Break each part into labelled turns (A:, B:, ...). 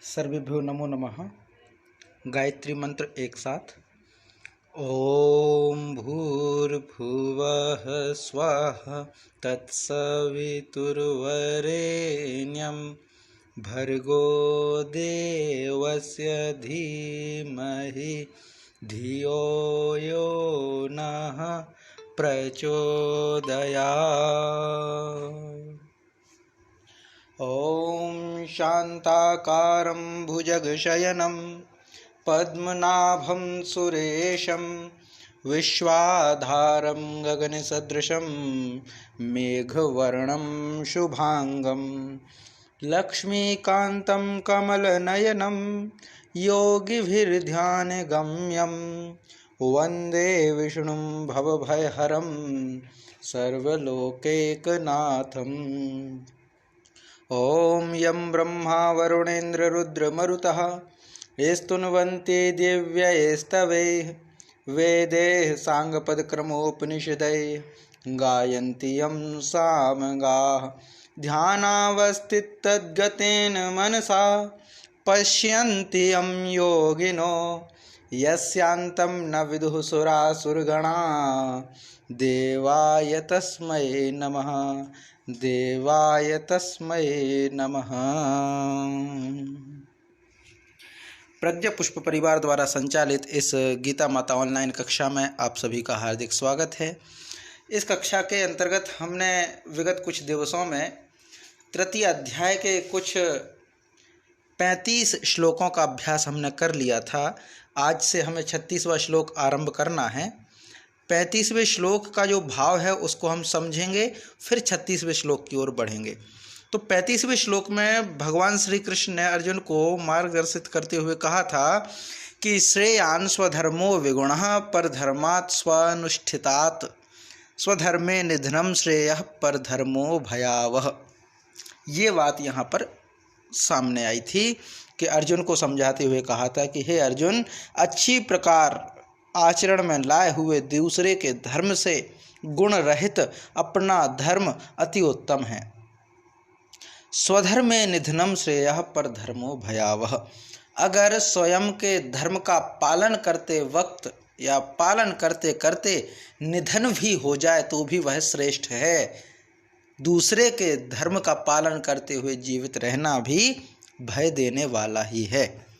A: सर्वेभ्यो नमो नमः। गायत्री मंत्र एक साथ। ओम भूर्भुवः स्वः तत्सवितुर्वरेण्यं भर्गो देवस्य धीमहि धियो यो नः प्रचोदयात्। ॐ शान्ताकारं भुजगशयनं पद्मनाभं सुरेशं विश्वाधारं गगनसदृशं मेघवर्णं शुभांगं लक्ष्मीकान्तं कमलनयनं योगिभिर्ध्यानगम्यं वन्दे विष्णुं भवभयहरं सर्वलोकैकनाथम्। ॐ यं ब्रह्मा वरुणेन्द्र रुद्रमरुतः स्तुन्वन्ति दिव्यैस्तवैः वेदैः साङ्गपदक्रमोपनिषदैः गायन्ति यं सामगाः ध्यानावस्थितद्गतेन मनसा पश्यन्ति यं योगिनो यस्यान्तं न विदुः सुरासुरगणा। देवाय तस्मै नमः, देवाय तस्मै नमः। प्रज्ञा पुष्प परिवार द्वारा संचालित इस गीता माता ऑनलाइन कक्षा में आप सभी का हार्दिक स्वागत है। इस कक्षा के अंतर्गत हमने विगत कुछ दिवसों में तृतीय अध्याय के कुछ 35 श्लोकों का अभ्यास हमने कर लिया था। आज से हमें 36वां श्लोक आरंभ करना है। 35वें श्लोक का जो भाव है उसको हम समझेंगे, फिर 36वें श्लोक की ओर बढ़ेंगे। तो 35वें श्लोक में भगवान श्री कृष्ण ने अर्जुन को मार्गदर्शित करते हुए कहा था कि श्रेयान् स्वधर्मो विगुणः परधर्मात् स्वानुष्ठितात् स्वधर्मे निधनं श्रेयः परधर्मो भयावह। ये बात यहाँ पर सामने आई थी कि अर्जुन को समझाते हुए कहा था कि हे अर्जुन, अच्छी प्रकार आचरण में लाए हुए दूसरे के धर्म से गुण रहित अपना धर्म अति उत्तम है। स्वधर्मे निधनम श्रेयः परधर्मो भयावह। अगर स्वयं के धर्म का पालन करते वक्त या पालन करते करते निधन भी हो जाए तो भी वह श्रेष्ठ है। दूसरे के धर्म का पालन करते हुए जीवित रहना भी भय देने वाला ही है।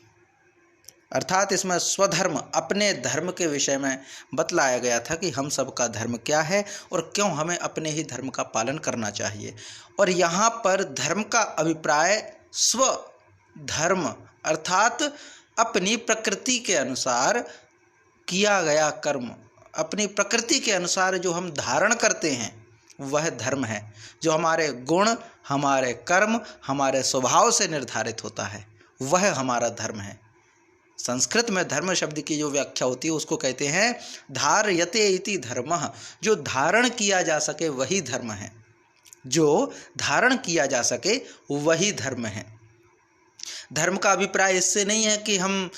A: अर्थात इसमें स्वधर्म, अपने धर्म के विषय में बतलाया गया था कि हम सबका धर्म क्या है और क्यों हमें अपने ही धर्म का पालन करना चाहिए। और यहाँ पर धर्म का अभिप्राय स्वधर्म अर्थात अपनी प्रकृति के अनुसार किया गया कर्म, अपनी प्रकृति के अनुसार जो हम धारण करते हैं वह धर्म है। जो हमारे गुण, हमारे कर्म, हमारे स्वभाव से निर्धारित होता है वह हमारा धर्म है। संस्कृत में धर्म शब्द की जो व्याख्या होती है उसको कहते हैं धार्यते इति धर्मः। जो धारण किया जा सके वही धर्म है, जो धारण किया जा सके वही धर्म है। धर्म का अभिप्राय इससे नहीं है कि हम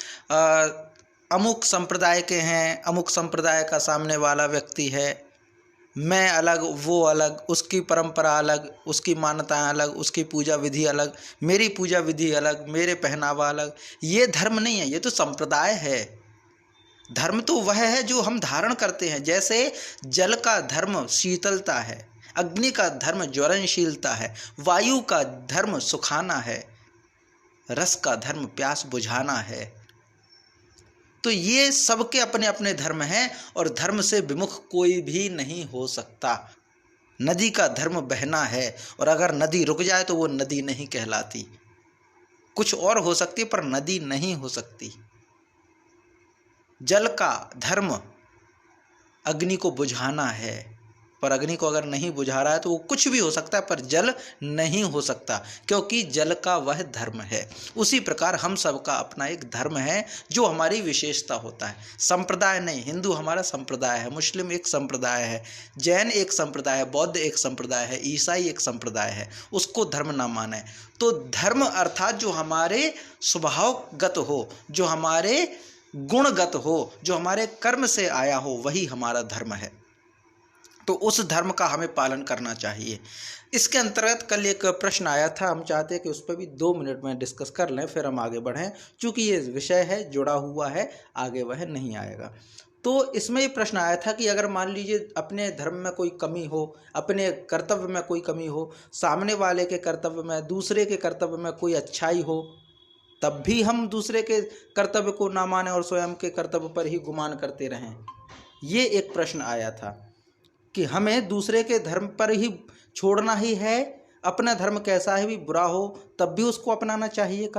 A: अमुक संप्रदाय के हैं, अमुक संप्रदाय का सामने वाला व्यक्ति है, मैं अलग वो अलग, उसकी परंपरा अलग, उसकी मान्यताएं अलग, उसकी पूजा विधि अलग, मेरी पूजा विधि अलग, मेरे पहनावा अलग। ये धर्म नहीं है, ये तो संप्रदाय है। धर्म तो वह है जो हम धारण करते हैं। जैसे जल का धर्म शीतलता है, अग्नि का धर्म ज्वलनशीलता है, वायु का धर्म सुखाना है, रस का धर्म प्यास बुझाना है। तो ये सबके अपने अपने धर्म हैं और धर्म से विमुख कोई भी नहीं हो सकता। नदी का धर्म बहना है और अगर नदी रुक जाए तो वो नदी नहीं कहलाती। कुछ और हो सकती है पर नदी नहीं हो सकती। जल का धर्म अग्नि को बुझाना है, पर अग्नि को अगर नहीं बुझा रहा है तो वो कुछ भी हो सकता है पर जल नहीं हो सकता, क्योंकि जल का वह धर्म है। उसी प्रकार हम सबका अपना एक धर्म है जो हमारी विशेषता होता है। संप्रदाय नहीं, हिंदू हमारा संप्रदाय है, मुस्लिम एक संप्रदाय है, जैन एक संप्रदाय है, बौद्ध एक संप्रदाय है, ईसाई एक संप्रदाय है, उसको धर्म ना माने। तो धर्म अर्थात जो हमारे स्वभावगत हो, जो हमारे गुणगत हो, जो हमारे कर्म से आया हो, वही हमारा धर्म है। तो उस धर्म का हमें पालन करना चाहिए। इसके अंतर्गत कल एक प्रश्न आया था, हम चाहते हैं कि उस पर भी 2 मिनट में डिस्कस कर लें, फिर हम आगे बढ़ें, क्योंकि ये विषय है जुड़ा हुआ है, आगे वह नहीं आएगा। तो इसमें ये प्रश्न आया था कि अगर मान लीजिए अपने धर्म में कोई कमी हो, अपने कर्तव्य में कोई कमी हो, सामने वाले के कर्तव्य में, दूसरे के कर्तव्य में कोई अच्छाई हो, तब भी हम दूसरे के कर्तव्य को ना माने और स्वयं के कर्तव्य पर ही गुमान करते रहें। ये एक प्रश्न आया था कि हमें दूसरे के धर्म पर ही छोड़ना ही है, अपना धर्म कैसा ही भी बुरा हो तब भी उसको अपनाना चाहिए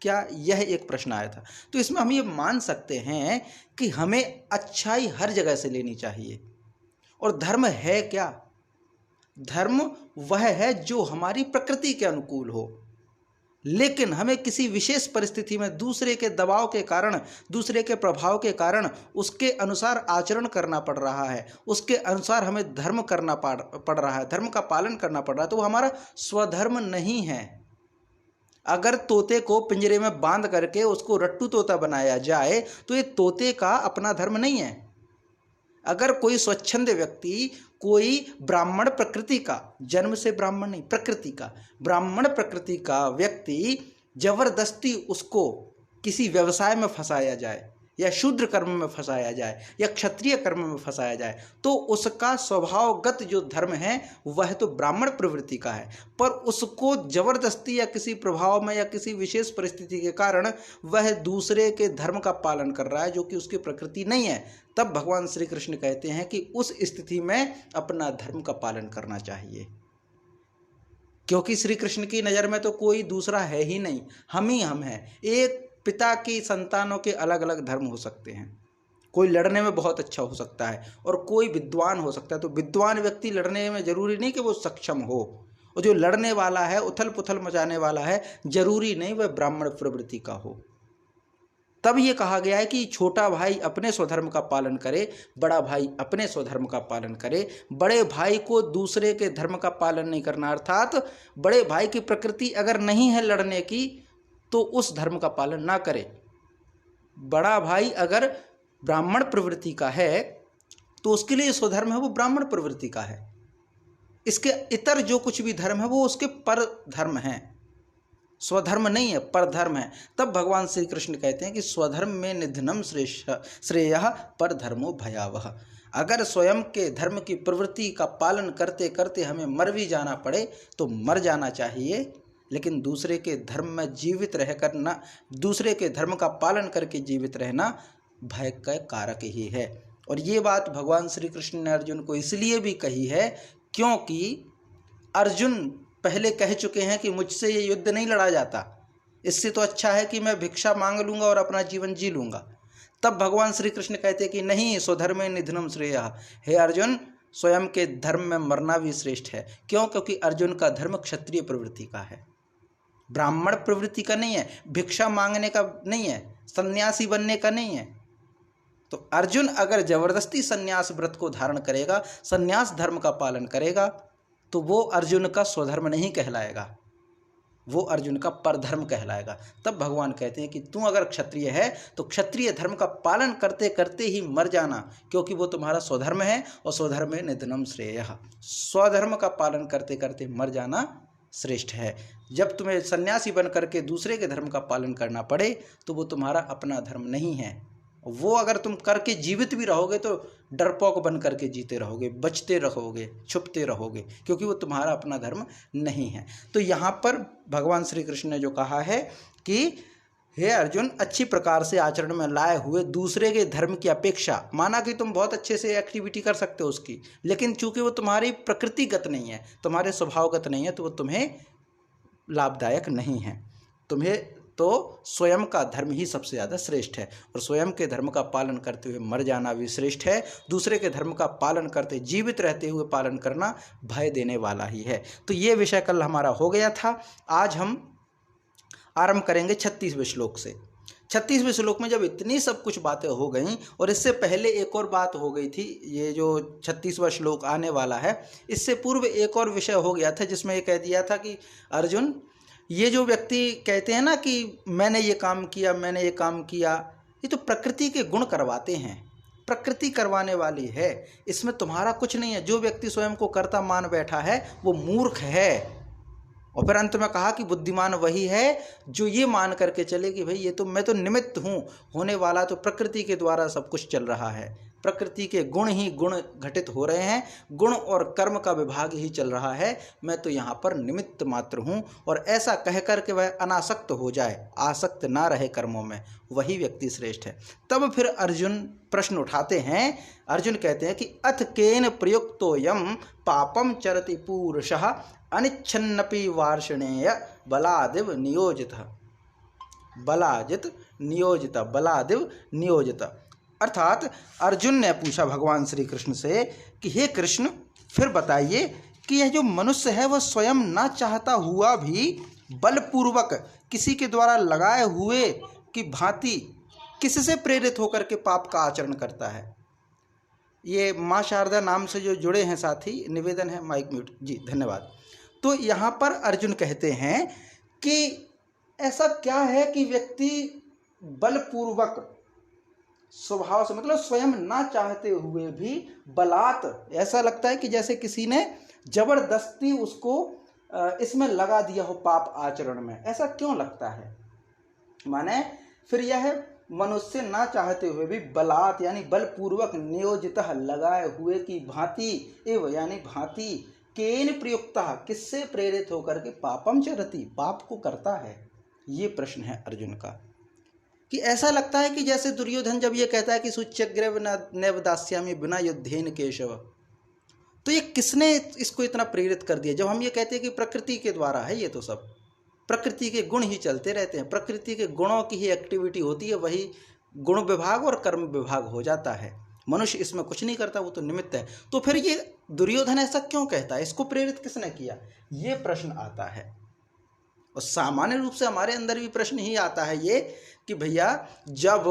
A: क्या यह एक प्रश्न आया था। तो इसमें हम ये मान सकते हैं कि हमें अच्छाई हर जगह से लेनी चाहिए। और धर्म है क्या? धर्म वह है जो हमारी प्रकृति के अनुकूल हो, लेकिन हमें किसी विशेष परिस्थिति में दूसरे के दबाव के कारण, दूसरे के प्रभाव के कारण उसके अनुसार आचरण करना पड़ रहा है, उसके अनुसार हमें धर्म करना पड़ रहा है, धर्म का पालन करना पड़ रहा है, तो वो हमारा स्वधर्म नहीं है। अगर तोते को पिंजरे में बांध करके उसको रट्टू तोता बनाया जाए तो ये तोते का अपना धर्म नहीं है। अगर कोई स्वच्छंद व्यक्ति, कोई ब्राह्मण प्रकृति का, जन्म से ब्राह्मण नहीं, प्रकृति का, ब्राह्मण प्रकृति का व्यक्ति जबरदस्ती उसको किसी व्यवसाय में फंसाया जाए या शूद्र कर्म में फंसाया जाए या क्षत्रिय कर्म में फंसाया जाए, तो उसका स्वभावगत जो धर्म है वह तो ब्राह्मण प्रवृत्ति का है, पर उसको जबरदस्ती या किसी प्रभाव में या किसी विशेष परिस्थिति के कारण वह दूसरे के धर्म का पालन कर रहा है जो कि उसकी प्रकृति नहीं है। तब भगवान श्री कृष्ण कहते हैं कि उस स्थिति में अपना धर्म का पालन करना चाहिए, क्योंकि श्री कृष्ण की नज़र में तो कोई दूसरा है ही नहीं, हम ही हम हैं। एक पिता की संतानों के अलग अलग धर्म हो सकते हैं, कोई लड़ने में बहुत अच्छा हो सकता है और कोई विद्वान हो सकता है, तो विद्वान व्यक्ति लड़ने में जरूरी नहीं कि वो सक्षम हो, और जो लड़ने वाला है, उथल पुथल मचाने वाला है, जरूरी नहीं वह ब्राह्मण प्रवृत्ति का हो। तब ये कहा गया है कि छोटा भाई अपने स्वधर्म का पालन करे, बड़ा भाई अपने स्वधर्म का पालन करे। बड़े भाई को दूसरे के धर्म का पालन नहीं करना, अर्थात बड़े भाई की प्रकृति अगर नहीं है लड़ने की तो उस धर्म का पालन ना करे। बड़ा भाई अगर ब्राह्मण प्रवृत्ति का है तो उसके लिए स्वधर्म है वो ब्राह्मण प्रवृत्ति का है, इसके इतर जो कुछ भी धर्म है वो उसके पर धर्म है, स्वधर्म नहीं है, पर धर्म है। तब भगवान श्री कृष्ण कहते हैं कि स्वधर्म में निधनम श्रेयः पर धर्मो भयावह। अगर स्वयं के धर्म की प्रवृत्ति का पालन करते करते हमें मर भी जाना पड़े तो मर जाना चाहिए, लेकिन दूसरे के धर्म में जीवित रहकर ना, दूसरे के धर्म का पालन करके जीवित रहना भय का कारक ही है। और ये बात भगवान श्री कृष्ण ने अर्जुन को इसलिए भी कही है क्योंकि अर्जुन पहले कह चुके हैं कि मुझसे ये युद्ध नहीं लड़ा जाता, इससे तो अच्छा है कि मैं भिक्षा मांग लूँगा और अपना जीवन जी लूँगा। तब भगवान श्री कृष्ण कहते हैं कि नहीं, स्वधर्मे निधनम श्रेयः। हे अर्जुन, स्वयं के धर्म में मरना भी श्रेष्ठ है। क्यों? क्योंकि अर्जुन का धर्म क्षत्रिय प्रवृत्ति का है, ब्राह्मण प्रवृत्ति का नहीं है, भिक्षा मांगने का नहीं है, सन्यासी बनने का नहीं है। तो अर्जुन अगर जबरदस्ती सन्यास व्रत को धारण करेगा, सन्यास धर्म का पालन करेगा, तो वो अर्जुन का स्वधर्म नहीं कहलाएगा, वो अर्जुन का परधर्म कहलाएगा। तब भगवान कहते हैं कि तू अगर क्षत्रिय है तो क्षत्रिय धर्म का पालन करते करते ही मर जाना, क्योंकि वो तुम्हारा स्वधर्म है और स्वधर्म में निधनम श्रेयः। स्वधर्म का पालन करते करते मर जाना श्रेष्ठ है। जब तुम्हें सन्यासी बन करके दूसरे के धर्म का पालन करना पड़े तो वो तुम्हारा अपना धर्म नहीं है। वो अगर तुम करके जीवित भी रहोगे तो डरपोक बन करके जीते रहोगे, बचते रहोगे, छुपते रहोगे, क्योंकि वो तुम्हारा अपना धर्म नहीं है। तो यहाँ पर भगवान श्री कृष्ण ने जो कहा है कि हे अर्जुन, अच्छी प्रकार से आचरण में लाए हुए दूसरे के धर्म की अपेक्षा, माना कि तुम बहुत अच्छे से एक्टिविटी कर सकते हो उसकी, लेकिन चूंकि वो तुम्हारी प्रकृतिगत नहीं है, तुम्हारे स्वभावगत नहीं है, तो वो तुम्हें लाभदायक नहीं है। तुम्हें तो स्वयं का धर्म ही सबसे ज़्यादा श्रेष्ठ है, और स्वयं के धर्म का पालन करते हुए मर जाना भी श्रेष्ठ है। दूसरे के धर्म का पालन करते, जीवित रहते हुए पालन करना भय देने वाला ही है। तो ये विषय कल हमारा हो गया था। आज हम आरंभ करेंगे 36वें श्लोक से। 36वें श्लोक में जब इतनी सब कुछ बातें हो गई, और इससे पहले एक और बात हो गई थी, ये जो 36वां श्लोक आने वाला है, इससे पूर्व एक और विषय हो गया था जिसमें ये कह दिया था कि अर्जुन, ये जो व्यक्ति कहते हैं ना कि मैंने ये काम किया, मैंने ये काम किया, ये तो प्रकृति के गुण करवाते हैं। प्रकृति करवाने वाली है, इसमें तुम्हारा कुछ नहीं है। जो व्यक्ति स्वयं को कर्ता मान बैठा है वो मूर्ख है। और फिर अंत में कहा कि बुद्धिमान वही है जो ये मान करके चले कि भाई ये तो मैं तो निमित्त हूँ, होने वाला तो प्रकृति के द्वारा सब कुछ चल रहा है, प्रकृति के गुण ही गुण घटित हो रहे हैं, गुण और कर्म का विभाग ही चल रहा है, मैं तो यहाँ पर निमित्त मात्र हूँ। और ऐसा कह कर के वह अनासक्त हो जाए, आसक्त ना रहे कर्मों में, वही व्यक्ति श्रेष्ठ है। तब फिर अर्जुन प्रश्न उठाते हैं, अर्जुन कहते हैं कि अथ केन प्रयुक्तोयम पापम चरति पूरुषः अनिच्छन्नपि वार्षणेय बलादिव नियोजित। बलादिव नियोजित। अर्थात अर्जुन ने पूछा भगवान श्री कृष्ण से कि हे कृष्ण, फिर बताइए कि यह जो मनुष्य है वह स्वयं ना चाहता हुआ भी बलपूर्वक किसी के द्वारा लगाए हुए की भांति किससे प्रेरित होकर के पाप का आचरण करता है। ये माँ शारदा नाम से जो जुड़े हैं साथी, निवेदन है माइक म्यूट जी, धन्यवाद। तो यहाँ पर अर्जुन कहते हैं कि ऐसा क्या है कि व्यक्ति बलपूर्वक स्वभाव से, मतलब स्वयं ना चाहते हुए भी बलात्, ऐसा लगता है कि जैसे किसी ने जबरदस्ती उसको इसमें लगा दिया हो पाप आचरण में। ऐसा क्यों लगता है? माने फिर यह मनुष्य ना चाहते हुए भी बलात् यानी बलपूर्वक नियोजितः लगाए हुए की भांति एव यानी भांति केन प्रयुक्तः किससे प्रेरित होकर के पापम चरति पाप को करता है। ये प्रश्न है अर्जुन का कि ऐसा लगता है कि जैसे दुर्योधन जब ये कहता है कि सुच्यग्रव नैव दास्यामि बिना युद्धेन केशव, तो ये किसने इसको इतना प्रेरित कर दिया? जब हम ये कहते हैं कि प्रकृति के द्वारा है, ये तो सब प्रकृति के गुण ही चलते रहते हैं, प्रकृति के गुणों की ही एक्टिविटी होती है, वही गुण विभाग और कर्म विभाग हो जाता है। मनुष्य इसमें कुछ नहीं करता, वो तो निमित्त है। तो फिर ये दुर्योधन ऐसा क्यों कहता है? इसको प्रेरित किसने किया? ये प्रश्न आता है। और सामान्य रूप से हमारे अंदर भी प्रश्न ही आता है ये कि भैया जब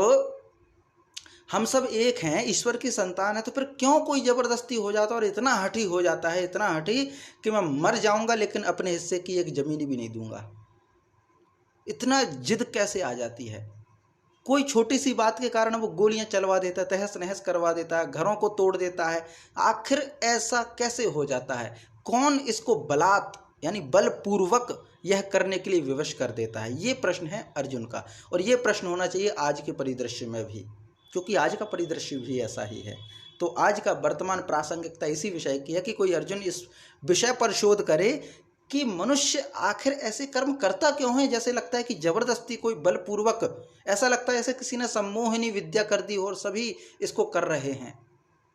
A: हम सब एक हैं, ईश्वर की संतान है, तो फिर क्यों कोई जबरदस्ती हो जाता है और इतना हठी हो जाता है, इतना हठी कि मैं मर जाऊंगा लेकिन अपने हिस्से की एक जमीन भी नहीं दूंगा। इतना जिद कैसे आ जाती है? कोई छोटी सी बात के कारण वो गोलियां चलवा देता है, तहस नहस करवा देता है, घरों को तोड़ देता है। आखिर ऐसा कैसे हो जाता है? कौन इसको बलात् यानी बलपूर्वक यह करने के लिए विवश कर देता है? ये प्रश्न है अर्जुन का। और ये प्रश्न होना चाहिए आज के परिदृश्य में भी, क्योंकि आज का परिदृश्य भी ऐसा ही है। तो आज का वर्तमान प्रासंगिकता इसी विषय की है कि कोई अर्जुन इस विषय पर शोध करे कि मनुष्य आखिर ऐसे कर्म करता क्यों है। जैसे लगता है कि जबरदस्ती कोई बलपूर्वक, ऐसा लगता है जैसे किसी ने सम्मोहिनी विद्या कर दी और सभी इसको कर रहे हैं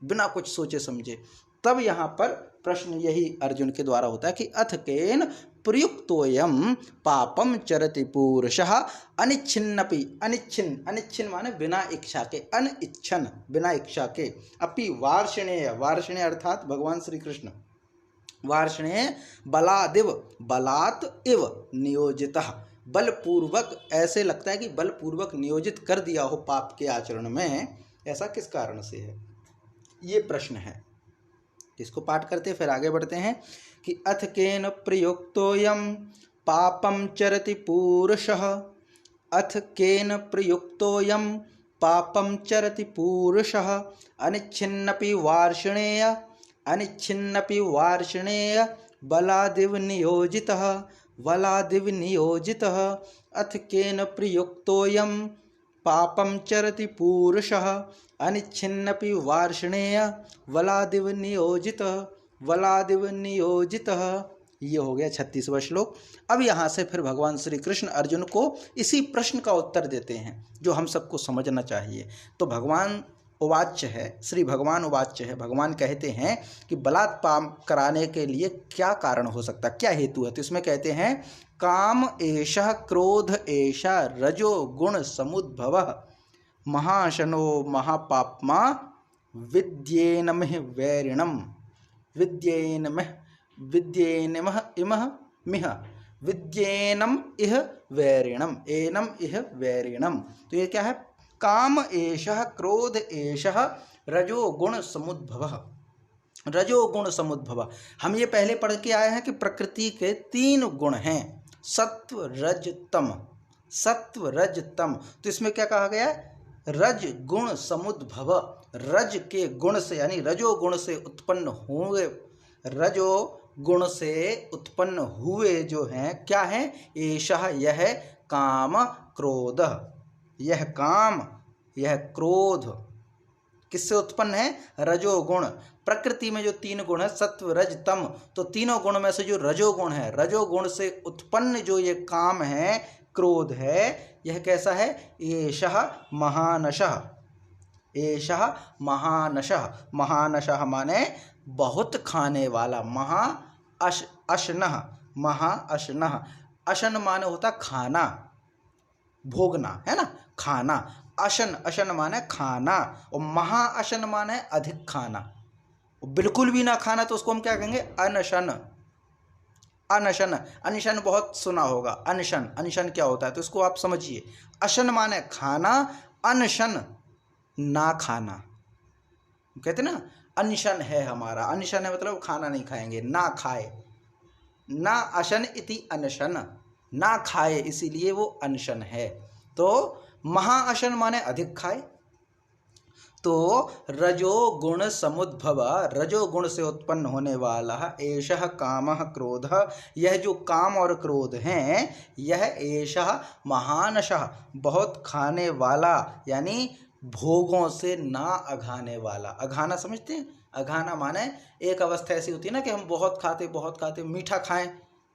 A: बिना कुछ सोचे समझे। तब यहाँ पर प्रश्न यही अर्जुन के द्वारा होता है कि अथ केन प्रयुक्तोयम पापम चरति पुरुषः अनिच्छिन्नपि, अनिच्छिन्न माने बिना इच्छा के, अनिच्छन बिना इच्छा के, अपि वार्षणेय, वार्षणेय अर्थात भगवान श्री कृष्ण, वार्षणेय बलादिव, बलात् इव नियोजितः, बलपूर्वक, ऐसे लगता है कि बलपूर्वक नियोजित कर दिया हो पाप के आचरण में। ऐसा किस कारण से है? ये प्रश्न है। इसको पाठ करते फिर आगे बढ़ते हैं कि अथ केन प्रयुक्तोयम पापम चरति पुरुषः, अथ केन प्रयुक्तोयम पापम चरति पुरुषः अनिच्छिन्नपि वार्षणेय, अनिच्छिन्नपि वार्षणेय बलादिव नियोजितः, बलादिव नियोजितः, अथ केन प्रयुक्तोयम पापम चरति पुरुषः अनिच्छिन्नपि वार्षणेय बलादिव नियोजितः, बलादिव नियोजितः। ये हो गया 36वां श्लोक। अब यहाँ से फिर भगवान श्री कृष्ण अर्जुन को इसी प्रश्न का उत्तर देते हैं जो हम सबको समझना चाहिए। तो भगवान उवाच्य है, श्री भगवान उवाच्य है, भगवान कहते हैं कि बलात् पाप कराने के लिए क्या कारण हो सकता, क्या हेतु है? तो इसमें कहते हैं काम एषः क्रोध एषा रजो गुण समुद्भवः महाशनो महापाप्मा विद्येनमिह वैरिणम, विद्येनमिह, विद्येनमिह इमह मिह, विद्येनम इह वैरिणम, एनम इह वैरिणम। तो ये क्या है? काम एषः क्रोध एषः रजो गुण समुद्भवः, रजोगुण समुद्भव। हम ये पहले पढ़ के आए हैं कि प्रकृति के 3 गुण हैं, सत्व रज तम, सत्व रज तम। तो इसमें क्या कहा गया है? रज गुण समुद्भव, रज के गुण से यानी रजोगुण से उत्पन्न हुए, रजोगुण से उत्पन्न हुए जो हैं क्या है, एषः यह काम क्रोध, यह काम यह क्रोध किससे उत्पन्न है, रजोगुण। प्रकृति में जो तीन गुण है सत्व रज तम, तो तीनों गुण में से जो रजोगुण है, रजोगुण से उत्पन्न जो ये काम है क्रोध है, यह कैसा है, एषः महानशः, एषः महानशः, महानशः माने बहुत खाने वाला, महा अशनः, महा अशनः, अशन माने होता खाना भोगना है ना, खाना, अशन, अशन माने खाना, और महा अशन माने अधिक खाना, बिल्कुल भी ना खाना तो उसको हम क्या कहेंगे, अनशन, अनशन, अनशन बहुत सुना होगा, अनशन, अनशन क्या होता है तो इसको आप समझिए, अशन माने खाना, अनशन ना खाना, कहते ना अनशन है हमारा, अनशन है मतलब खाना नहीं खाएंगे, ना खाए, ना अशन इति अनशन, ना खाए इसीलिए वो अनशन है। तो महाअशन माने अधिक खाए। तो रजोगुण समुद्भव, रजोगुण से उत्पन्न होने वाला एषः कामः क्रोधः, यह जो काम और क्रोध हैं यह एषः महानशः, बहुत खाने वाला यानी भोगों से ना अघाने वाला। अघाना समझते हैं, अघाना माने एक अवस्था ऐसी होती है ना कि हम बहुत खाते बहुत खाते, मीठा खाएं,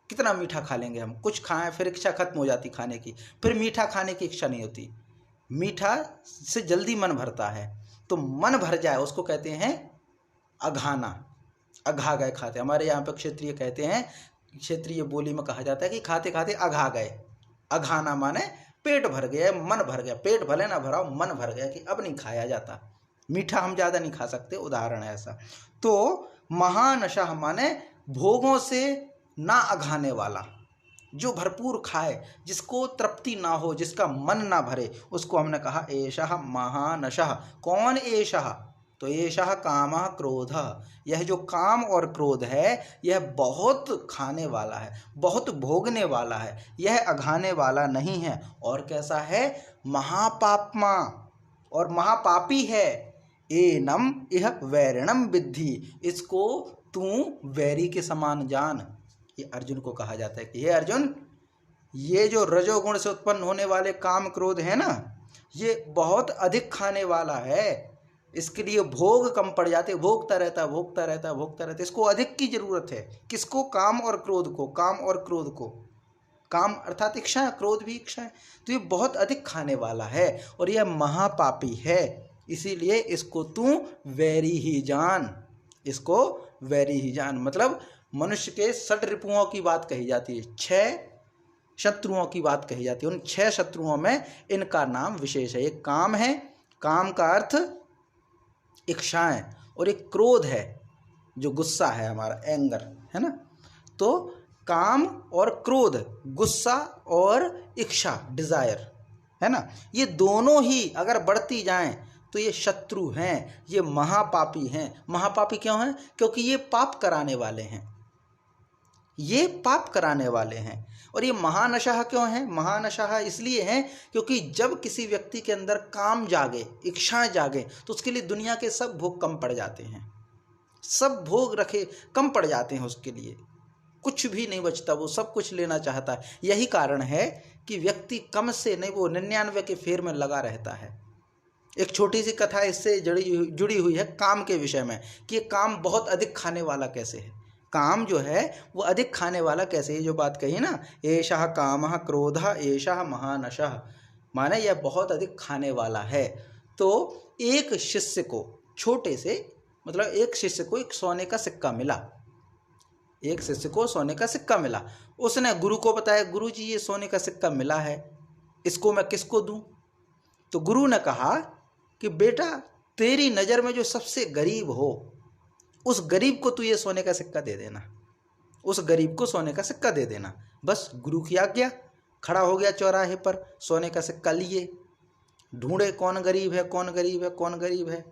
A: कितना मीठा खा लेंगे हम, कुछ खाएं फिर इच्छा खत्म हो जाती खाने की, फिर मीठा खाने की इच्छा नहीं होती, मीठा से जल्दी मन भरता है, तो मन भर जाए उसको कहते हैं अघाना, अघा गए खाते। हमारे यहाँ पे क्षेत्रीय कहते हैं, क्षेत्रीय बोली में कहा जाता है कि खाते खाते अघा गए। अघाना माने पेट भर गया, मन भर गया, पेट भले ना भरा मन भर गया कि अब नहीं खाया जाता, मीठा हम ज़्यादा नहीं खा सकते, उदाहरण है ऐसा। तो महानशा माने भोगों से ना अघाने वाला, जो भरपूर खाए, जिसको तृप्ति ना हो, जिसका मन ना भरे, उसको हमने कहा एषः महानशः। कौन एषः, तो एषः कामः क्रोधः, यह जो काम और क्रोध है यह बहुत खाने वाला है, बहुत भोगने वाला है, यह अघाने वाला नहीं है। और कैसा है, महापाप्मा, और महापापी है। एनम इह वैरिणम विद्धि, इसको तू वैरी के समान जान। ये अर्जुन को कहा जाता है कि हे अर्जुन, ये जो रजोगुण से उत्पन्न होने वाले काम क्रोध है ना, ये बहुत अधिक खाने वाला है, इसके लिए भोग कम पड़ जाते, भोगता रहता भोगता रहता भोगता रहता, इसको अधिक की जरूरत है। किसको, काम और क्रोध को, काम और क्रोध को, काम अर्थात इच्छा, क्रोध भी इच्छा है, तो ये बहुत अधिक खाने वाला है और यह महापापी है, इसीलिए इसको तू वैरी ही जान, इसको वैरी ही जान। मतलब मनुष्य के 6 रिपुओं की बात कही जाती है, 6 शत्रुओं की बात कही जाती है, उन 6 शत्रुओं में इनका नाम विशेष है। एक काम है, काम का अर्थ इच्छाएं, और एक क्रोध है जो गुस्सा है हमारा, एंगर है ना। तो काम और क्रोध, गुस्सा और इच्छा, डिजायर है ना, ये दोनों ही अगर बढ़ती जाएं तो ये शत्रु हैं, ये महापापी हैं। महापापी क्यों हैं, क्योंकि ये पाप कराने वाले हैं, ये पाप कराने वाले हैं। और ये महानशा क्यों है, महानशा इसलिए है क्योंकि जब किसी व्यक्ति के अंदर काम जागे, इच्छाएं जागे, तो उसके लिए दुनिया के सब भोग कम पड़ जाते हैं, सब भोग रखे कम पड़ जाते हैं, उसके लिए कुछ भी नहीं बचता, वो सब कुछ लेना चाहता है। यही कारण है कि व्यक्ति कम से नहीं, वो 99 के फेर में लगा रहता है। एक छोटी सी कथा इससे जुड़ी हुई है काम के विषय में, कि ये काम बहुत अधिक खाने वाला कैसे है, काम जो है वो अधिक खाने वाला कैसे, ये जो बात कही ना, एषः कामः क्रोधः एषः महानशः, माने यह बहुत अधिक खाने वाला है। तो एक शिष्य को, छोटे से मतलब एक शिष्य को एक सोने का सिक्का मिला, एक शिष्य को सोने का सिक्का मिला, उसने गुरु को बताया, गुरु जी ये सोने का सिक्का मिला है, इसको मैं किसको दूं। तो गुरु ने कहा कि बेटा, तेरी नज़र में जो सबसे गरीब हो उस गरीब को तू ये सोने का सिक्का दे देना, उस गरीब को सोने का सिक्का दे देना। बस गुरु की आज्ञा, खड़ा हो गया चौराहे पर, सोने का सिक्का लिए, ढूंढे कौन गरीब है, कौन गरीब है, कौन गरीब है।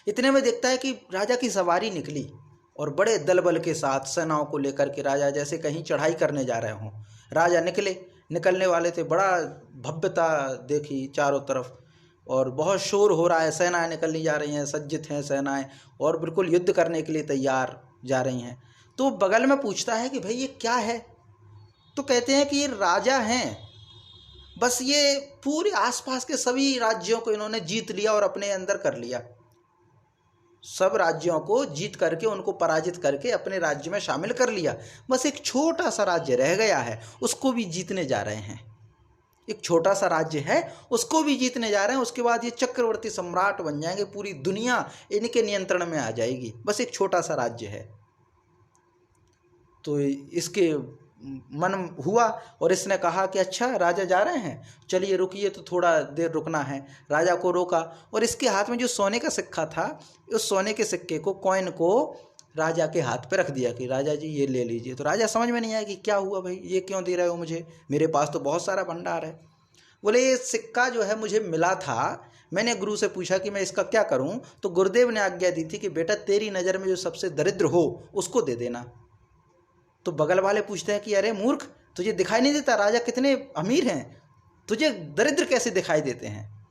A: इतने में देखता है कि राजा की सवारी निकली और बड़े दल बल के साथ सेनाओं को लेकर के, राजा जैसे कहीं चढ़ाई करने जा रहे हों, राजा निकलने वाले थे, बड़ा भव्यता देखी चारों तरफ, और बहुत शोर हो रहा है, सेनाएं निकलने जा रही हैं, सज्जित हैं सेनाएं और बिल्कुल युद्ध करने के लिए तैयार जा रही हैं। तो बगल में पूछता है कि भाई ये क्या है? तो कहते हैं कि ये राजा हैं, बस ये पूरे आसपास के सभी राज्यों को इन्होंने जीत लिया और अपने अंदर कर लिया। सब राज्यों को जीत करके, उनको पराजित करके अपने राज्य में शामिल कर लिया। बस एक छोटा सा राज्य रह गया है, उसको भी जीतने जा रहे हैं। एक छोटा सा राज्य है, उसको भी जीतने जा रहे हैं। उसके बाद ये चक्रवर्ती सम्राट बन जाएंगे, पूरी दुनिया इनके नियंत्रण में आ जाएगी। बस एक छोटा सा राज्य है। तो इसके मन हुआ और इसने कहा कि अच्छा राजा जा रहे हैं, चलिए रुकिए, तो थोड़ा देर रुकना है। राजा को रोका और इसके हाथ में जो सोने का सिक्का था, उस सोने के सिक्के को, कॉइन को राजा के हाथ पे रख दिया कि राजा जी ये ले लीजिए। तो राजा समझ में नहीं आया कि क्या हुआ भाई, ये क्यों दे रहे हो मुझे, मेरे पास तो बहुत सारा भंडार है। बोले ये सिक्का जो है मुझे मिला था, मैंने गुरु से पूछा कि मैं इसका क्या करूं, तो गुरुदेव ने आज्ञा दी थी कि बेटा तेरी नज़र में जो सबसे दरिद्र हो उसको दे देना। तो बगल वाले पूछते हैं कि अरे मूर्ख, तुझे दिखाई नहीं देता राजा कितने अमीर हैं, तुझे दरिद्र कैसे दिखाई देते हैं?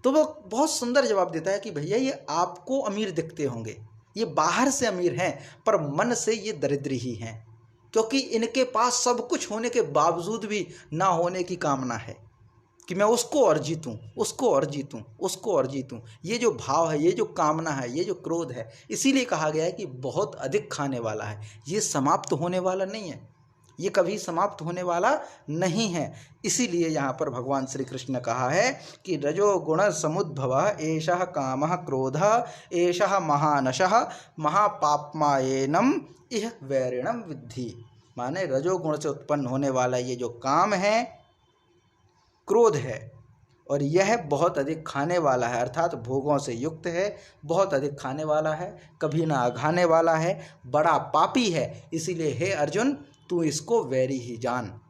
A: तो वो बहुत सुंदर जवाब देता है कि भैया ये आपको अमीर दिखते होंगे, ये बाहर से अमीर हैं पर मन से ये दरिद्र ही हैं, क्योंकि इनके पास सब कुछ होने के बावजूद भी ना होने की कामना है कि मैं उसको और जीतूं, उसको और जीतूं, उसको और जीतूं। ये जो भाव है, ये जो कामना है, ये जो क्रोध है, इसीलिए कहा गया है कि बहुत अधिक खाने वाला है। ये समाप्त होने वाला नहीं है, ये कभी समाप्त होने वाला नहीं है। इसीलिए यहाँ पर भगवान श्री कृष्ण ने कहा है कि रजोगुण समुद्भव एषः कामः क्रोधः एषः महानशः महापाप्मायेनम इह वैरिणम विद्धि। माने रजोगुण से उत्पन्न होने वाला ये जो काम है, क्रोध है, और यह बहुत अधिक खाने वाला है, अर्थात भोगों से युक्त है, बहुत अधिक खाने वाला है, कभी ना अघाने वाला है, बड़ा पापी है। इसीलिए हे अर्जुन तू इसको वैरी ही जान,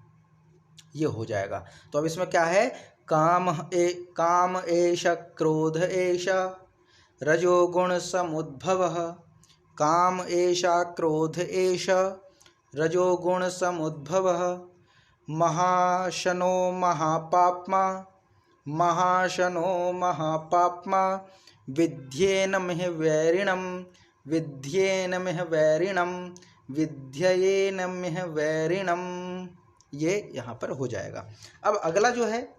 A: ये हो जाएगा। तो अब इसमें क्या है, काम एष क्रोध एष रजोगुण समुद्भवः, काम एषा क्रोध एष रजोगुण समुद्भवः, महाशनो महापाप्मा महाशनो महापाप्मा विद्येनमिह वैरिणम विद्येनमिह वैरिणम विद्ययेनमिह वैरिणम। ये यहाँ पर हो जाएगा। अब अगला जो है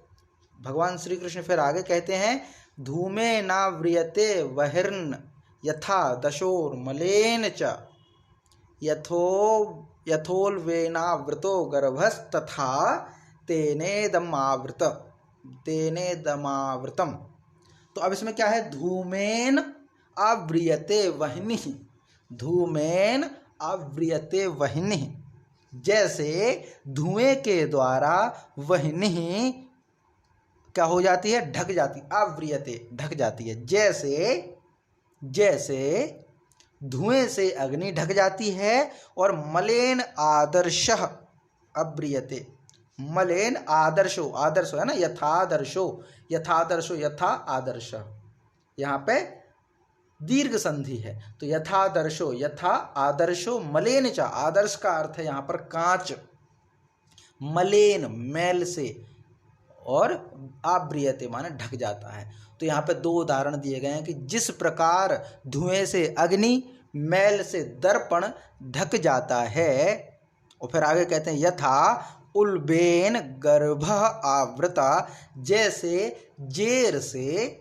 A: भगवान श्री कृष्ण फिर आगे कहते हैं, धूमे ना व्रियते वहिर्न यथा दशोर्मलेन च यथोल्वेनावृतो गर्भस्तथा तेनेदमावृतम। तो अब इसमें क्या है, धूमेन अव्रियते वह्नि, धूमेन अव्रियते वह्नि, जैसे धुएं के द्वारा वह्नि क्या हो जाती है, ढक जाती, अव्रियते ढक जाती है। जैसे धुएं से अग्नि ढक जाती है, और मलेन आदर्शः अव्रियते, मलेन आदर्शो, आदर्शो है ना, यथादर्शो, यथादर्शो यथा आदर्श, यहाँ पे दीर्घ संधि है। तो यथादर्शो, यथा आदर्शो मलेन च, आदर्श का अर्थ है यहाँ पर कांच, मलेन मैल से, और आव्रियते माने ढक जाता है। तो यहाँ पे दो उदाहरण दिए गए हैं कि जिस प्रकार धुएं से अग्नि, मैल से दर्पण ढक जाता है, और फिर आगे कहते हैं यथा उल्बेन गर्भ आवृता, जैसे जेर से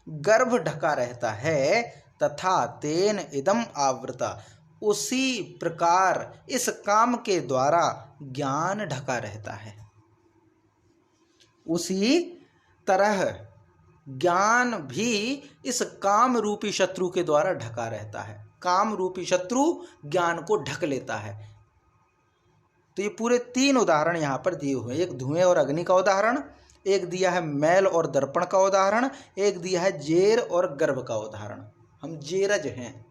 A: गर्भ ढका रहता है, तथा तेन इदम आवृता, उसी प्रकार इस काम के द्वारा ज्ञान ढका रहता है। उसी तरह ज्ञान भी इस काम रूपी शत्रु के द्वारा ढका रहता है। काम रूपी शत्रु ज्ञान को ढक लेता है। तो ये पूरे तीन उदाहरण यहाँ पर दिए हुए हैं। एक धुएं और अग्नि का उदाहरण, एक दिया है मैल और दर्पण का उदाहरण, एक दिया है जेर और गर्भ का उदाहरण। हम जेरज हैं,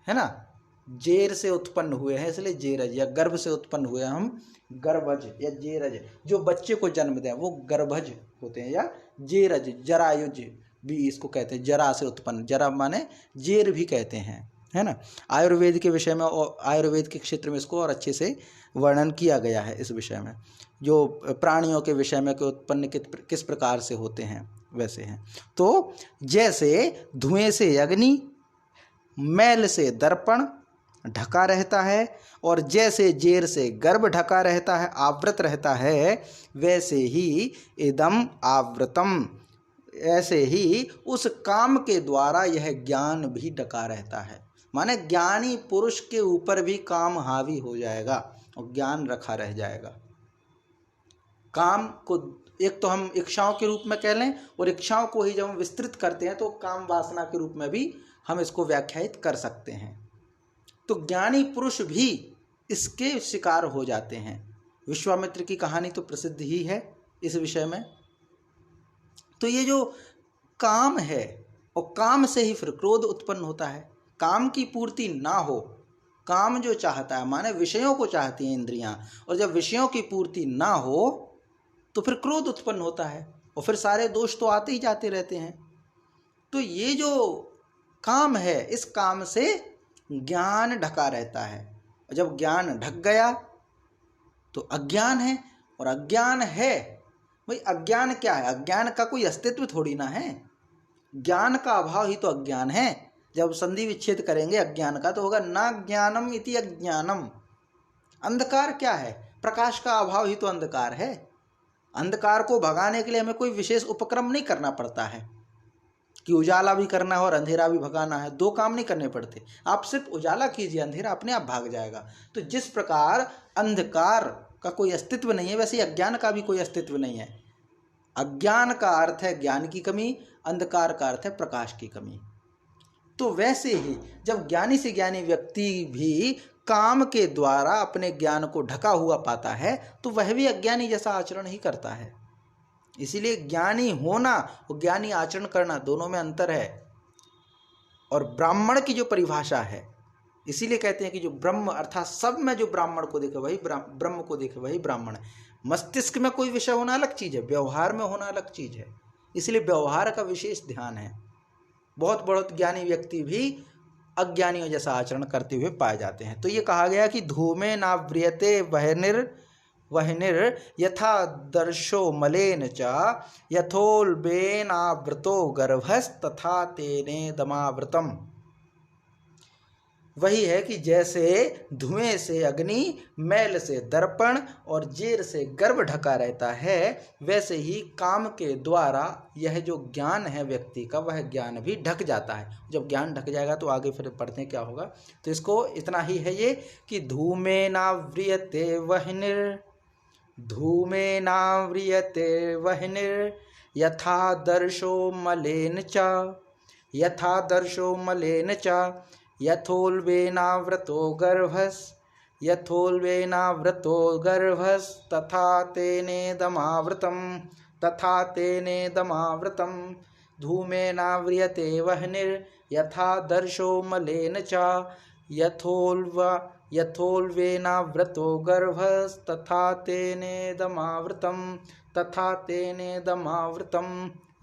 A: है ना, जेर से उत्पन्न हुए हैं इसलिए जेरज, या गर्भ से उत्पन्न हुए हैं हम गर्भज या जेरज। जो बच्चे को जन्म दें वो गर्भज होते हैं, या जेरज, जरायुज भी इसको कहते हैं, जरा से उत्पन्न, जरा माने जेर भी कहते हैं, है ना। आयुर्वेद के विषय में और आयुर्वेद के क्षेत्र में इसको और अच्छे से वर्णन किया गया है इस विषय में। जो प्राणियों के विषय में के उत्पन्न किस प्रकार से होते हैं वैसे हैं। तो जैसे धुएं से अग्नि, मैल से दर्पण ढका रहता है, और जैसे जेर से गर्भ ढका रहता है, आवृत रहता है, वैसे ही इदम आवृतम, ऐसे ही उस काम के द्वारा यह ज्ञान भी ढका रहता है। माने ज्ञानी पुरुष के ऊपर भी काम हावी हो जाएगा और ज्ञान रखा रह जाएगा। काम को एक तो हम इच्छाओं के रूप में कह लें, और इच्छाओं को ही जब हम विस्तृत करते हैं तो काम वासना के रूप में भी हम इसको व्याख्यायित कर सकते हैं। तो ज्ञानी पुरुष भी इसके शिकार हो जाते हैं। विश्वामित्र की कहानी तो प्रसिद्ध ही है इस विषय में। तो ये जो काम है, और काम से ही फिर क्रोध उत्पन्न होता है। काम की पूर्ति ना हो, काम जो चाहता है, माने विषयों को चाहती हैं इंद्रियां, और जब विषयों की पूर्ति ना हो तो फिर क्रोध उत्पन्न होता है, और फिर सारे दोष तो आते ही जाते रहते हैं। तो ये जो काम है, इस काम से ज्ञान ढका रहता है, और जब ज्ञान ढक गया तो अज्ञान है, और अज्ञान है, भाई अज्ञान क्या है? अज्ञान का कोई अस्तित्व थोड़ी ना है, ज्ञान का अभाव ही तो अज्ञान है। जब संधि विच्छेद करेंगे अज्ञान का तो होगा ना ज्ञानम इति अज्ञानम। अंधकार क्या है? प्रकाश का अभाव ही तो अंधकार है। अंधकार को भगाने के लिए हमें कोई विशेष उपक्रम नहीं करना पड़ता है कि उजाला भी करना है और अंधेरा भी भगाना है, दो काम नहीं करने पड़ते। आप सिर्फ उजाला कीजिए, अंधेरा अपने आप भाग जाएगा। तो जिस प्रकार अंधकार का कोई अस्तित्व नहीं है, वैसे ही अज्ञान का भी कोई अस्तित्व नहीं है। अज्ञान का अर्थ है ज्ञान की कमी, अंधकार का अर्थ है प्रकाश की कमी। तो वैसे ही जब ज्ञानी से ज्ञानी व्यक्ति भी काम के द्वारा अपने ज्ञान को ढका हुआ पाता है तो वह भी अज्ञानी जैसा आचरण ही करता है। इसीलिए ज्ञानी होना और ज्ञानी आचरण करना दोनों में अंतर है। और ब्राह्मण की जो परिभाषा है, इसीलिए कहते हैं कि जो ब्रह्म अर्थात सब में जो ब्राह्मण को देखे वही ब्रह्म को देखे वही ब्राह्मण है। मस्तिष्क में कोई विषय होना अलग चीज़ है, व्यवहार में होना अलग चीज़ है। इसलिए व्यवहार का विशेष ध्यान है। बहुत बहुत ज्ञानी व्यक्ति भी अज्ञानियों जैसा आचरण करते हुए पाए जाते हैं। तो ये कहा गया कि धूमे नाव्रियते वह्निर यथा दर्शो मलेन च यथोल्बेनावृतो गर्भस्तथा तेनेदमावृतम। वही है कि जैसे धुएं से अग्नि, मैल से दर्पण और जेर से गर्भ ढका रहता है, वैसे ही काम के द्वारा यह जो ज्ञान है व्यक्ति का, वह ज्ञान भी ढक जाता है। जब ज्ञान ढक जाएगा तो आगे फिर पढ़ते हैं क्या होगा। तो इसको इतना ही है ये कि धूमेनाव्रियते वह्निर यथा दर्शो मलेन च यथोल्बेनावृतो गर्भस् तथा तेनेदमावृतम् धूमेनाव्रियते वह्निर यथा दर्शो मलेन च यथोल्बेनावृतो गर्भस् तथा तेनेदमावृतम्।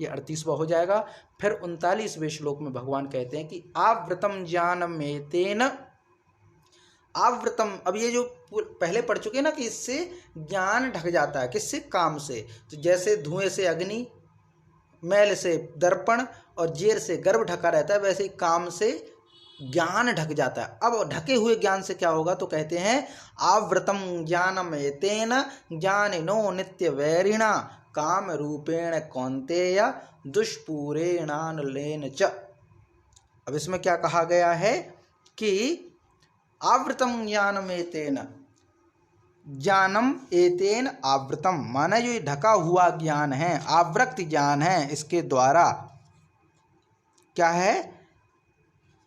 A: ये 38वां हो जाएगा। फिर 39वें श्लोक में भगवान कहते हैं कि आवृतम ज्ञानमेतेन आवृतम। अब ये जो पहले पढ़ चुके ना कि इससे ज्ञान ढक जाता है, किससे? काम से। तो जैसे धुएं से अग्नि, मैल से दर्पण और जेर से गर्भ ढका रहता है, वैसे ही काम से ज्ञान ढक जाता है। अब ढके हुए ज्ञान से क्या होगा? तो कहते हैं आवृतम ज्ञानमेतेन ज्ञानिनो नित्यवैरिणा काम रूपेण कौन्तेय दुष्पूरेणानलेन च। अब इसमें क्या कहा गया है कि आवृतम ज्ञानमेतेन, ज्ञानम एतेन आवृतम, माना जो ये ढका हुआ ज्ञान है, आवृत ज्ञान है, इसके द्वारा क्या है?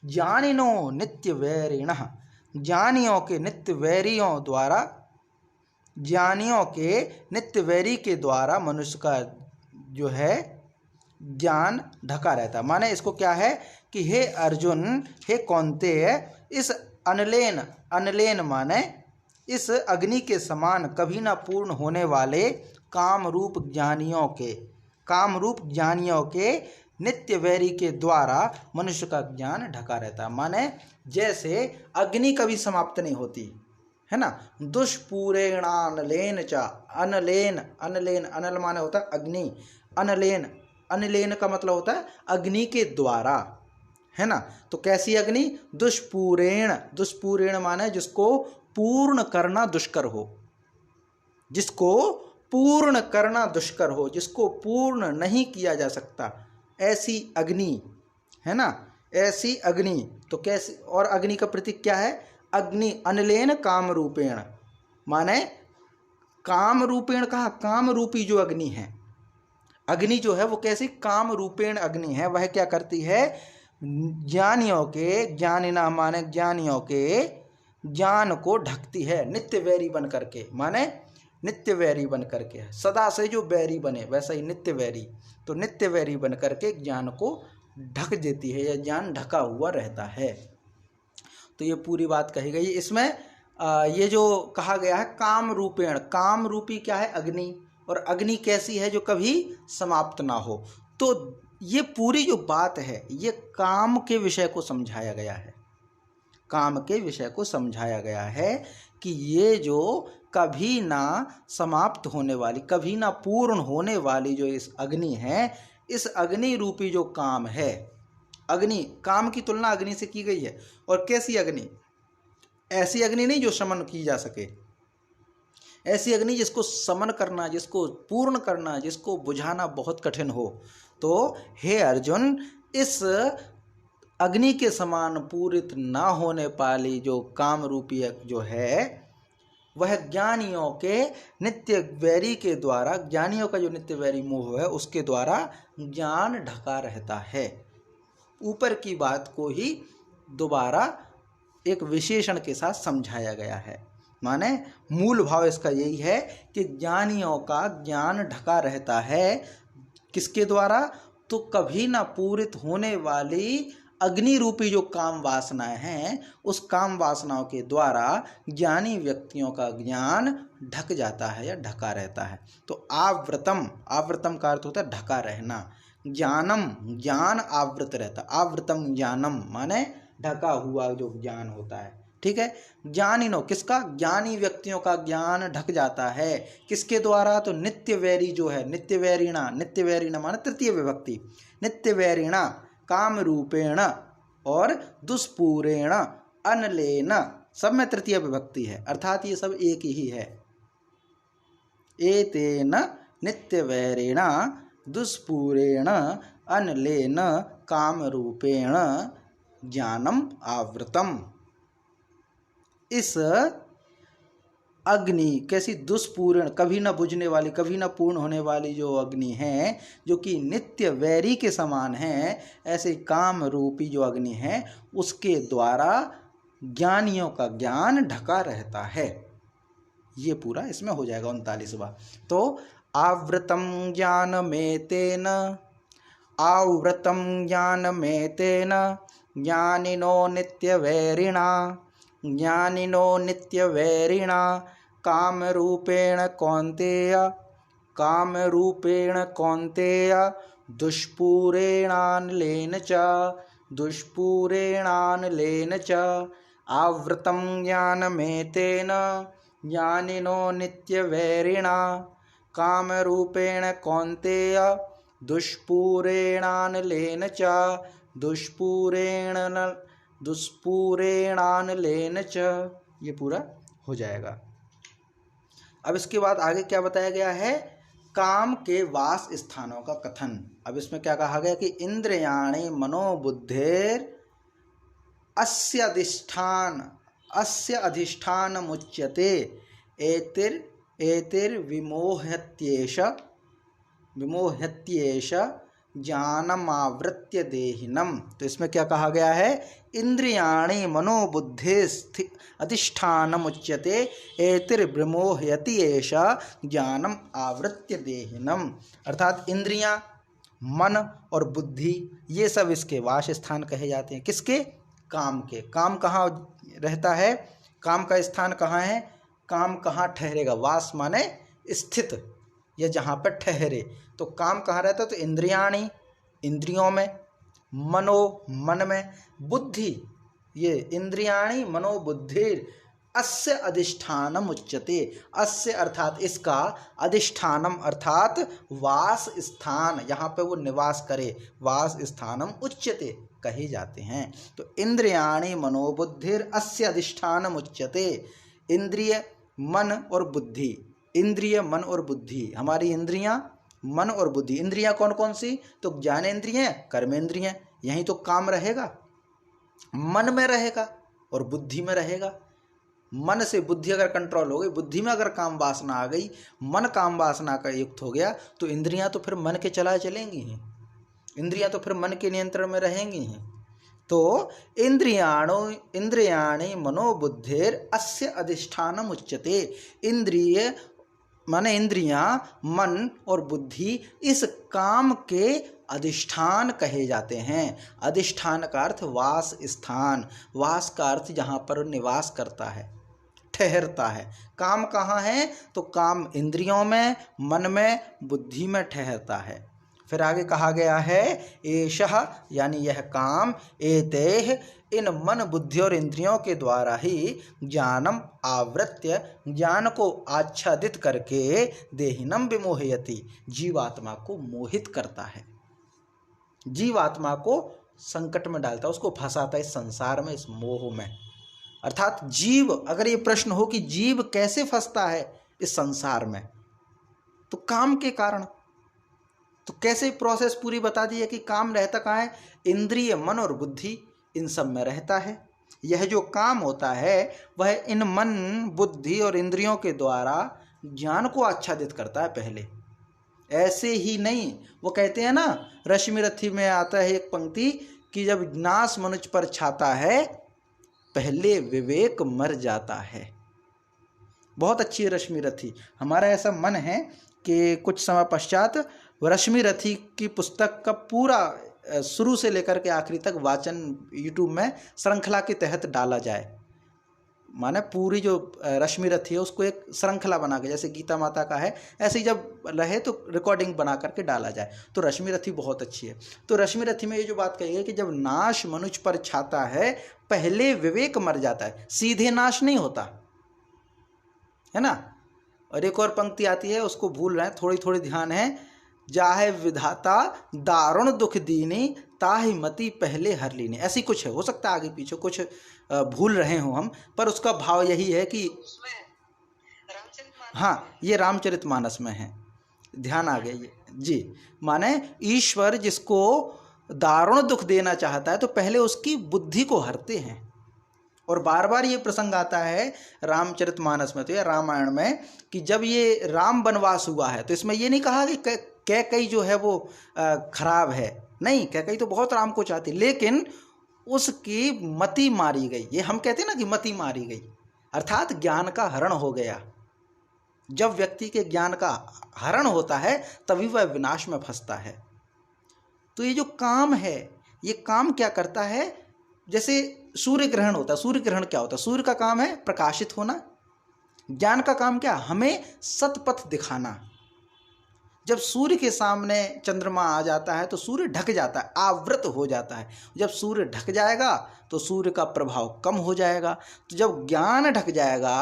A: ज्ञानिनो नित्य वैरिण, ज्ञानियों के नित्य वैरियों द्वारा, ज्ञानियों के नित्य वैरी के द्वारा मनुष्य का जो है ज्ञान ढका रहता है। माने इसको क्या है कि हे अर्जुन, हे कौन्तेय, इस अनलेन माने इस अग्नि के समान कभी ना पूर्ण होने वाले कामरूप ज्ञानियों के नित्य वैरी के द्वारा मनुष्य का ज्ञान ढका रहता है। माने जैसे अग्नि कभी समाप्त नहीं होती, है ना। दुष्पूरेणानलेन च, अनलेन, अनलेन, अनल माने होता है अग्नि, अनलेन, अनलेन का मतलब होता है अग्नि के द्वारा, है ना। तो कैसी अग्नि? दुष्पूरेण, दुष्पूरेण माने जिसको पूर्ण करना दुष्कर हो, जिसको पूर्ण करना दुष्कर हो, जिसको पूर्ण नहीं किया जा सकता, ऐसी अग्नि, है ना, ऐसी अग्नि। तो कैसी, और अग्नि का प्रतीक क्या है? अग्नि, अनलेन काम रूपेण, माने काम रूपेण कहा, काम रूपी जो अग्नि है, अग्नि जो है वो कैसी? काम रूपेण अग्नि है। वह क्या करती है? ज्ञानियों के, ज्ञानिना माने ज्ञानियों के ज्ञान को ढकती है, नित्य वैरी बन करके, माने नित्य वैरी बन करके, सदा से जो वैरी बने वैसा ही नित्य वैरी। तो नित्य वैरी बन करके ज्ञान को ढक देती है, या ज्ञान ढका हुआ रहता है। तो ये पूरी बात कही गई इसमें। ये जो कहा गया है काम रूपेण, काम रूपी क्या है? अग्नि। और अग्नि कैसी है? जो कभी समाप्त ना हो। तो ये पूरी जो बात है ये काम के विषय को समझाया गया है, काम के विषय को समझाया गया है कि ये जो कभी ना समाप्त होने वाली, कभी ना पूर्ण होने वाली जो इस अग्नि है, इस अग्नि रूपी जो काम है, अग्नि, काम की तुलना अग्नि से की गई है। और कैसी अग्नि? ऐसी अग्नि नहीं जो शमन की जा सके, ऐसी अग्नि जिसको समन करना, जिसको पूर्ण करना, जिसको बुझाना बहुत कठिन हो। तो हे अर्जुन, इस अग्नि के समान पूरित ना होने वाली जो काम रूपी जो है, वह ज्ञानियों के नित्य वैरी के द्वारा, ज्ञानियों का जो नित्य वैरी मोह है उसके द्वारा ज्ञान ढका रहता है। ऊपर की बात को ही दोबारा एक विशेषण के साथ समझाया गया है। माने मूल भाव इसका यही है कि ज्ञानियों का ज्ञान ढका रहता है, किसके द्वारा? तो कभी ना पूरित होने वाली अग्नि रूपी जो काम वासनाएं हैं, उस काम वासनाओं के द्वारा ज्ञानी व्यक्तियों का ज्ञान ढक जाता है या ढका रहता है। तो आवृतम, आवृतम का अर्थ होता है ढका रहना, ज्ञानम, ज्ञान आवृत रहता, आवृतम ज्ञानम माने ढका हुआ जो ज्ञान होता है, ठीक है। ज्ञानिनो, किसका? ज्ञानी व्यक्तियों का ज्ञान ढक जाता है, किसके द्वारा? तो नित्य वैरी जो है, नित्य वैरिणा, नित्य वैरिणा माने तृतीय विभक्ति, नित्य वैरिणा काम रूपेण और दुष्पूरेण अनलेन, सब में तृतीय विभक्ति है, अर्थात ये सब एक ही है। एतेन नित्य वैरिणा दुष्पूरेण अनलेन काम रूपेण ज्ञानम आवृतम। इस अग्नि, कैसी? दुष्पूर्ण, कभी न बुझने वाली, कभी न पूर्ण होने वाली जो अग्नि है, जो कि नित्य वैरी के समान है, ऐसे काम रूपी जो अग्नि है उसके द्वारा ज्ञानियों का ज्ञान ढका रहता है। ये पूरा इसमें हो जाएगा 39वां। तो आवृतम ज्ञानमेतेन, आवृतम ज्ञानमेतेन ज्ञानिनो नित्यवैरिणा, ज्ञानिनो नित्यवैरिणा कामरूपेण कौन्तेय, कामरूपेण कौन्तेय दुष्पूरेणानलेन च, दुष्पूरेणानलेन च आवृतं ज्ञानमेतेन ज्ञानिनो नित्यवैरिणा कामरूपेण कौन्तेय दुष्पूरेणानलेन च, दुष्पूरेणानलेन च। ये पूरा हो जाएगा। अब इसके बाद आगे क्या बताया गया है? काम के वास स्थानों का कथन। अब इसमें क्या कहा गया कि इंद्रियाणि मनोबुद्धेर अस्य अधिष्ठान मुच्यते एतिर विमोह्यत्येष ज्ञानमावृत्य देहिनम। तो इसमें क्या कहा गया है? इंद्रियाणि मनोबुद्धि अधिष्ठानम उच्यते एतिर्विमोह्यति एष ज्ञानम आवृत्य देहिनम। अर्थात इंद्रियां, मन और बुद्धि ये सब इसके वास स्थान कहे जाते हैं। किसके? काम के। काम कहाँ रहता है? काम का स्थान कहाँ है? काम कहाँ ठहरेगा? वास माने स्थित या जहाँ पर ठहरे। तो काम कहाँ रहता है? तो इंद्रियाणि, इंद्रियों में, मनो, मन में, बुद्धि, ये इंद्रियाणि मनोबुद्धि अस्य अधिष्ठानम उच्यते। अस्य अर्थात इसका, अधिष्ठानम अर्थात वास स्थान, यहाँ पे वो निवास करे, वास स्थानम उच्यते कहे जाते हैं। तो इंद्रियाणि मनोबुद्धिर अस्य अधिष्ठानम उच्यते। इंद्रिय, मन और बुद्धि, इंद्रिय, मन और बुद्धि, हमारी इंद्रियां, मन और बुद्धि। इंद्रियां कौन कौन सी? तो ज्ञानेंद्रिय, कर्मेंद्रिय, यहीं तो काम रहेगा, मन में रहेगा और बुद्धि में रहेगा। मन से बुद्धि अगर कंट्रोल हो गई, बुद्धि में अगर काम वासना आ गई, मन काम वासना का युक्त हो गया, तो इंद्रियां तो फिर मन के चलाए चलेंगी ही, इंद्रियां तो फिर मन के नियंत्रण में रहेंगी ही। तो इंद्रियाणि मनोबुद्धिर अस्य अधिष्ठानम उच्यते। इंद्रिय माने इंद्रियां, मन और बुद्धि इस काम के अधिष्ठान कहे जाते हैं। अधिष्ठान का अर्थ वास स्थान, वास का अर्थ जहाँ पर निवास करता है, ठहरता है। काम कहाँ है? तो काम इंद्रियों में, मन में, बुद्धि में ठहरता है। फिर आगे कहा गया है एषः, यानी यह काम, एतेह, इन मन बुद्धि और इंद्रियों के द्वारा ही ज्ञानम आवृत्य, ज्ञान को आच्छादित करके, देहिनम विमोहयति, जीवात्मा को मोहित करता है, जीवात्मा को संकट में डालता है, उसको फंसाता है इस संसार में, इस मोह में। अर्थात जीव, अगर ये प्रश्न हो कि जीव कैसे फंसता है इस संसार में, तो काम के कारण। तो कैसे प्रोसेस पूरी बता दी है कि काम रहता कहाँ है? इंद्रिय, मन और बुद्धि, इन सब में रहता है। यह जो काम होता है वह इन मन, बुद्धि और इंद्रियों के द्वारा ज्ञान को आच्छादित करता है पहले। ऐसे ही नहीं, वो कहते हैं ना, रश्मि रथी में आता है एक पंक्ति कि जब नाश मनुष्य पर छाता है, पहले विवेक मर जाता है। बहुत अच्छी है रश्मि रथी। हमारा ऐसा मन है कि कुछ समय पश्चात रश्मि रथी की पुस्तक का पूरा शुरू से लेकर के आखिरी तक वाचन यूट्यूब में श्रृंखला के तहत डाला जाए। माने पूरी जो रश्मि रथी है उसको एक श्रृंखला बना के, जैसे गीता माता का है, ऐसे ही जब रहे तो रिकॉर्डिंग बना करके डाला जाए। तो रश्मि रथी बहुत अच्छी है। तो रश्मि रथी में ये जो बात कही है कि जब नाश मनुष्य पर छाता है, पहले विवेक मर जाता है, सीधे नाश नहीं होता है ना। और एक और पंक्ति आती है, उसको भूल रहे हैं, थोड़ी थोड़ी ध्यान है, जाहे विधाता दारुण दुख दीनी, ताहि मति पहले हर लीनी। ऐसी कुछ है, हो सकता है आगे पीछे कुछ भूल रहे हो हम, पर उसका भाव यही है कि हाँ, ये रामचरितमानस में है, ध्यान आ गया ये जी। माने ईश्वर जिसको दारुण दुख देना चाहता है तो पहले उसकी बुद्धि को हरते हैं। और बार बार ये प्रसंग आता है रामचरितमानस में तो या रामायण में कि जब ये राम वनवास हुआ है, तो इसमें ये नहीं कहा कि कैकई जो है वो खराब है, नहीं, कैकई तो बहुत राम को चाहती, लेकिन उसकी मति मारी गई। ये हम कहते हैं ना कि मति मारी गई, अर्थात ज्ञान का हरण हो गया। जब व्यक्ति के ज्ञान का हरण होता है तभी वह विनाश में फंसता है। तो ये जो काम है, ये काम क्या करता है? जैसे सूर्य ग्रहण होता है, सूर्य ग्रहण क्या होता है? सूर्य का काम है प्रकाशित होना। ज्ञान का काम क्या? हमें सतपथ दिखाना। जब सूर्य के सामने चंद्रमा आ जाता है तो सूर्य ढक जाता है, आवृत हो जाता है। जब सूर्य ढक जाएगा तो सूर्य का प्रभाव कम हो जाएगा। तो जब ज्ञान ढक जाएगा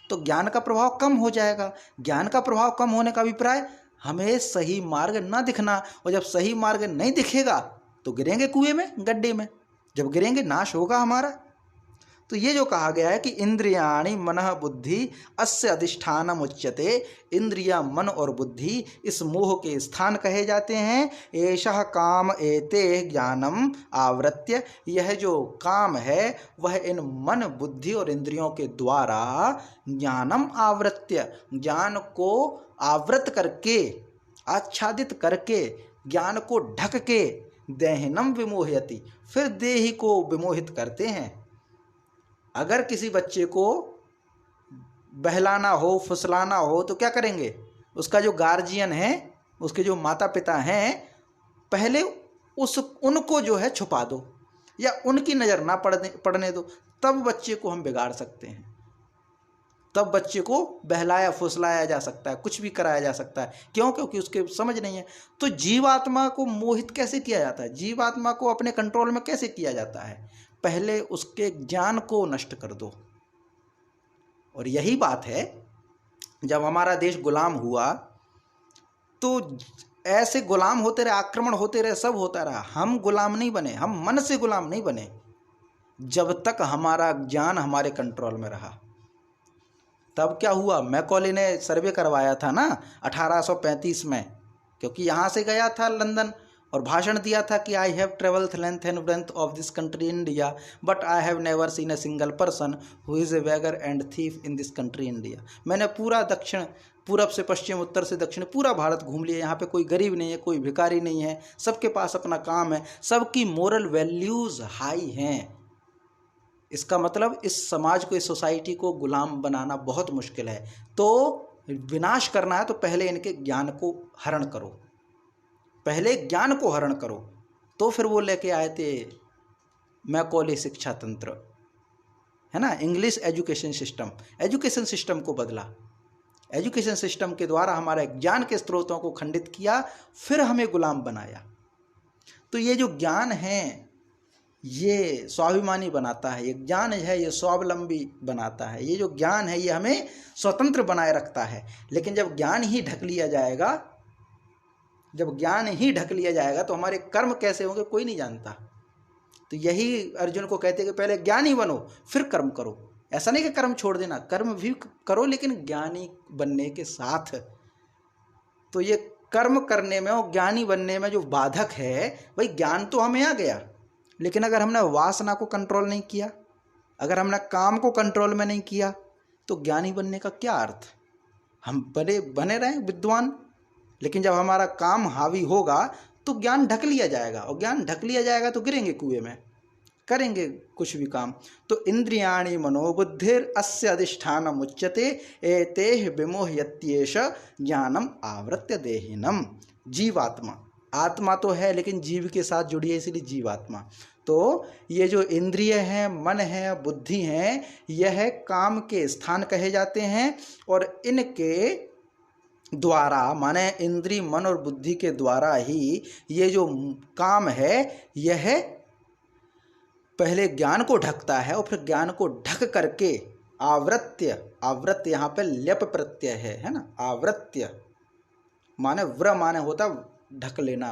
A: तो ज्ञान का प्रभाव कम हो जाएगा। ज्ञान का प्रभाव कम होने का अभिप्राय हमें सही मार्ग ना दिखना, और जब सही मार्ग नहीं दिखेगा तो गिरेंगे कुएं में, गड्ढे में। जब गिरेंगे नाश होगा हमारा। तो ये जो कहा गया है कि इंद्रियाणि मनः बुद्धि अस्य अधिष्ठानम उच्यते, इंद्रिया, मन और बुद्धि इस मोह के स्थान कहे जाते हैं। एषः काम एते ज्ञानम आवृत्य, यह जो काम है वह इन मन, बुद्धि और इंद्रियों के द्वारा ज्ञानम आवृत्य, ज्ञान को आवृत करके, आच्छादित करके, ज्ञान को ढक के, देहिनम विमोहयति, फिर देही को विमोहित करते हैं। अगर किसी बच्चे को बहलाना हो, फुसलाना हो तो क्या करेंगे? उसका जो गार्जियन है, उसके जो माता पिता हैं, पहले उनको जो है छुपा दो या उनकी नज़र ना पड़ने दो, तब बच्चे को हम बिगाड़ सकते हैं। तब बच्चे को बहलाया फुसलाया जा सकता है, कुछ भी कराया जा सकता है। क्यों? क्योंकि उसके समझ नहीं है। तो जीवात्मा को मोहित कैसे किया जाता है? जीवात्मा को अपने कंट्रोल में कैसे किया जाता है? पहले उसके ज्ञान को नष्ट कर दो। और यही बात है, जब हमारा देश गुलाम हुआ तो ऐसे गुलाम होते रहे, आक्रमण होते रहे, सब होता रहा, हम गुलाम नहीं बने, हम मन से गुलाम नहीं बने, जब तक हमारा ज्ञान हमारे कंट्रोल में रहा। तब क्या हुआ, मैकॉले ने सर्वे करवाया था ना 1835 में, क्योंकि यहाँ से गया था लंदन और भाषण दिया था कि I have travelled length and breadth of this country India but I have never seen a single person who is a beggar and thief in this country India. मैंने पूरा दक्षिण, पूरब से पश्चिम, उत्तर से दक्षिण, पूरा भारत घूम लिया, यहाँ पे कोई गरीब नहीं है, कोई भिखारी नहीं है, सबके पास अपना काम है, सबकी मोरल वैल्यूज़ हाई हैं। इसका मतलब इस समाज को, इस सोसाइटी को गुलाम बनाना बहुत मुश्किल है। तो विनाश करना है तो पहले इनके ज्ञान को हरण करो, पहले ज्ञान को हरण करो। तो फिर वो लेके आए थे मैकॉले शिक्षा तंत्र, है ना, English education system. Education system को बदला, एजुकेशन सिस्टम के द्वारा हमारे ज्ञान के स्रोतों को खंडित किया, फिर हमें गुलाम बनाया। तो ये जो ज्ञान है ये स्वाभिमानी बनाता है, ये ज्ञान है ये स्वावलंबी बनाता है, ये जो ज्ञान है ये हमें स्वतंत्र बनाए रखता है। लेकिन जब ज्ञान ही ढक लिया जाएगा, जब ज्ञान ही ढक लिया जाएगा तो हमारे कर्म कैसे होंगे कोई नहीं जानता। तो यही अर्जुन को कहते हैं कि पहले ज्ञानी बनो फिर कर्म करो। ऐसा नहीं कि कर्म छोड़ देना, कर्म भी करो लेकिन ज्ञानी बनने के साथ। तो ये कर्म करने में और ज्ञानी बनने में जो बाधक है, भाई ज्ञान तो हमें आ गया, लेकिन अगर हमने वासना को कंट्रोल नहीं किया, अगर हमने काम को कंट्रोल में नहीं किया, तो ज्ञानी बनने का क्या अर्थ। हम बने रहें विद्वान, लेकिन जब हमारा काम हावी होगा तो ज्ञान ढक लिया जाएगा, और ज्ञान ढक लिया जाएगा तो गिरेंगे कुएं में, करेंगे कुछ भी काम। तो इंद्रियाणि मनोबुद्धिर अस्य अधिष्ठानम उच्यते एतेह विमोहयत्येष ज्ञानम आवृत्य देहिनम। जीवात्मा, आत्मा तो है लेकिन जीव के साथ जुड़ी है, इसलिए जीवात्मा। तो ये जो इंद्रिय हैं, मन है, बुद्धि हैं, यह काम के स्थान कहे जाते हैं, और इनके द्वारा, माने इंद्रिय, मन और बुद्धि के द्वारा ही ये जो काम है यह पहले ज्ञान को ढकता है और फिर ज्ञान को ढक करके आवृत्य, आवृत्य यहाँ पे ल्यप प्रत्यय है ना, आवृत्य माने व्र माने होता ढक लेना,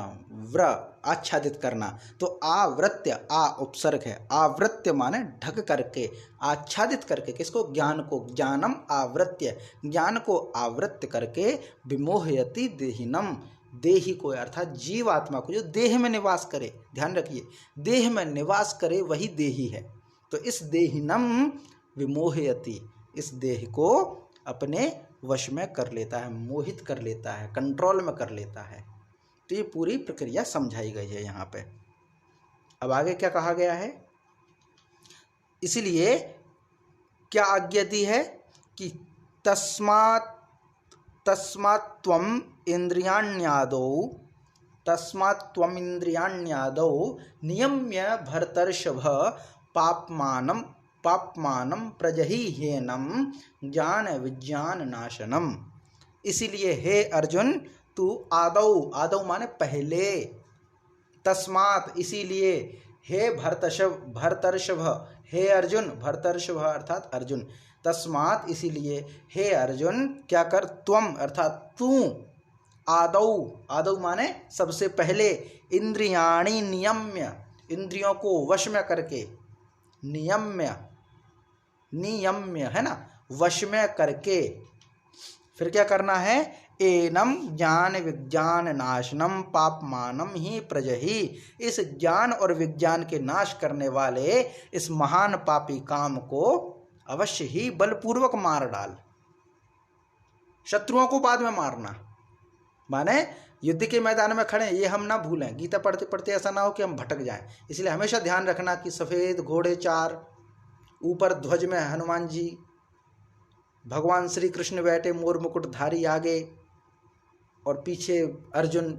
A: व्र आच्छादित करना। तो आवृत्य, आ उपसर्ग है, आवृत्य माने ढक करके, आच्छादित करके, किसको, ज्ञान को, ज्ञानम आवृत्य, ज्ञान को आवृत्य करके, विमोहयति देहिनम, देही को अर्थात जीवात्मा को, जो देह में निवास करे, ध्यान रखिए देह में निवास करे वही देही है। तो इस देहिनम विमोहयति, इस देह को अपने वश में कर लेता है, मोहित कर लेता है, कंट्रोल में कर लेता है। तो ये पूरी प्रक्रिया समझाई गई है यहाँ पे। अब आगे क्या कहा गया है, इसलिए क्या आज्ञा दी है कि तस्मात् त्वम इंद्रियाण्यादौ, तस्मात् त्वम इंद्रियाण्यादौ नियम्य भरतर्षभ पाप्मानं प्रजहिह्येनं ज्ञान विज्ञान नाशनम। इसीलिए हे अर्जुन तू आदौ, आदौ माने पहले, तस्मात् इसीलिए, हे भरतर्षभ, हे अर्जुन, भरतर्षभ अर्थात अर्जुन, तस्मात् इसीलिए, हे अर्जुन क्या कर, त्वम अर्थात तू, आदौ, आदौ माने सबसे पहले, इंद्रियाणि नियम्य, इंद्रियों को वश में करके, नियम्य, नियम्य है ना, वश में करके, फिर क्या करना है, एनम ज्ञान विज्ञान नाशनम पापमानम ही प्रजहि, इस ज्ञान और विज्ञान के नाश करने वाले इस महान पापी काम को अवश्य ही बलपूर्वक मार डाल। शत्रुओं को बाद में मारना, माने युद्ध के मैदान में खड़े, ये हम ना भूलें, गीता पढ़ते पढ़ते ऐसा ना हो कि हम भटक जाएं। इसलिए हमेशा ध्यान रखना कि सफ़ेद घोड़े 4, ऊपर ध्वज में हनुमान जी, भगवान श्री कृष्ण बैठे मोर मुकुटधारी आगे, और पीछे अर्जुन।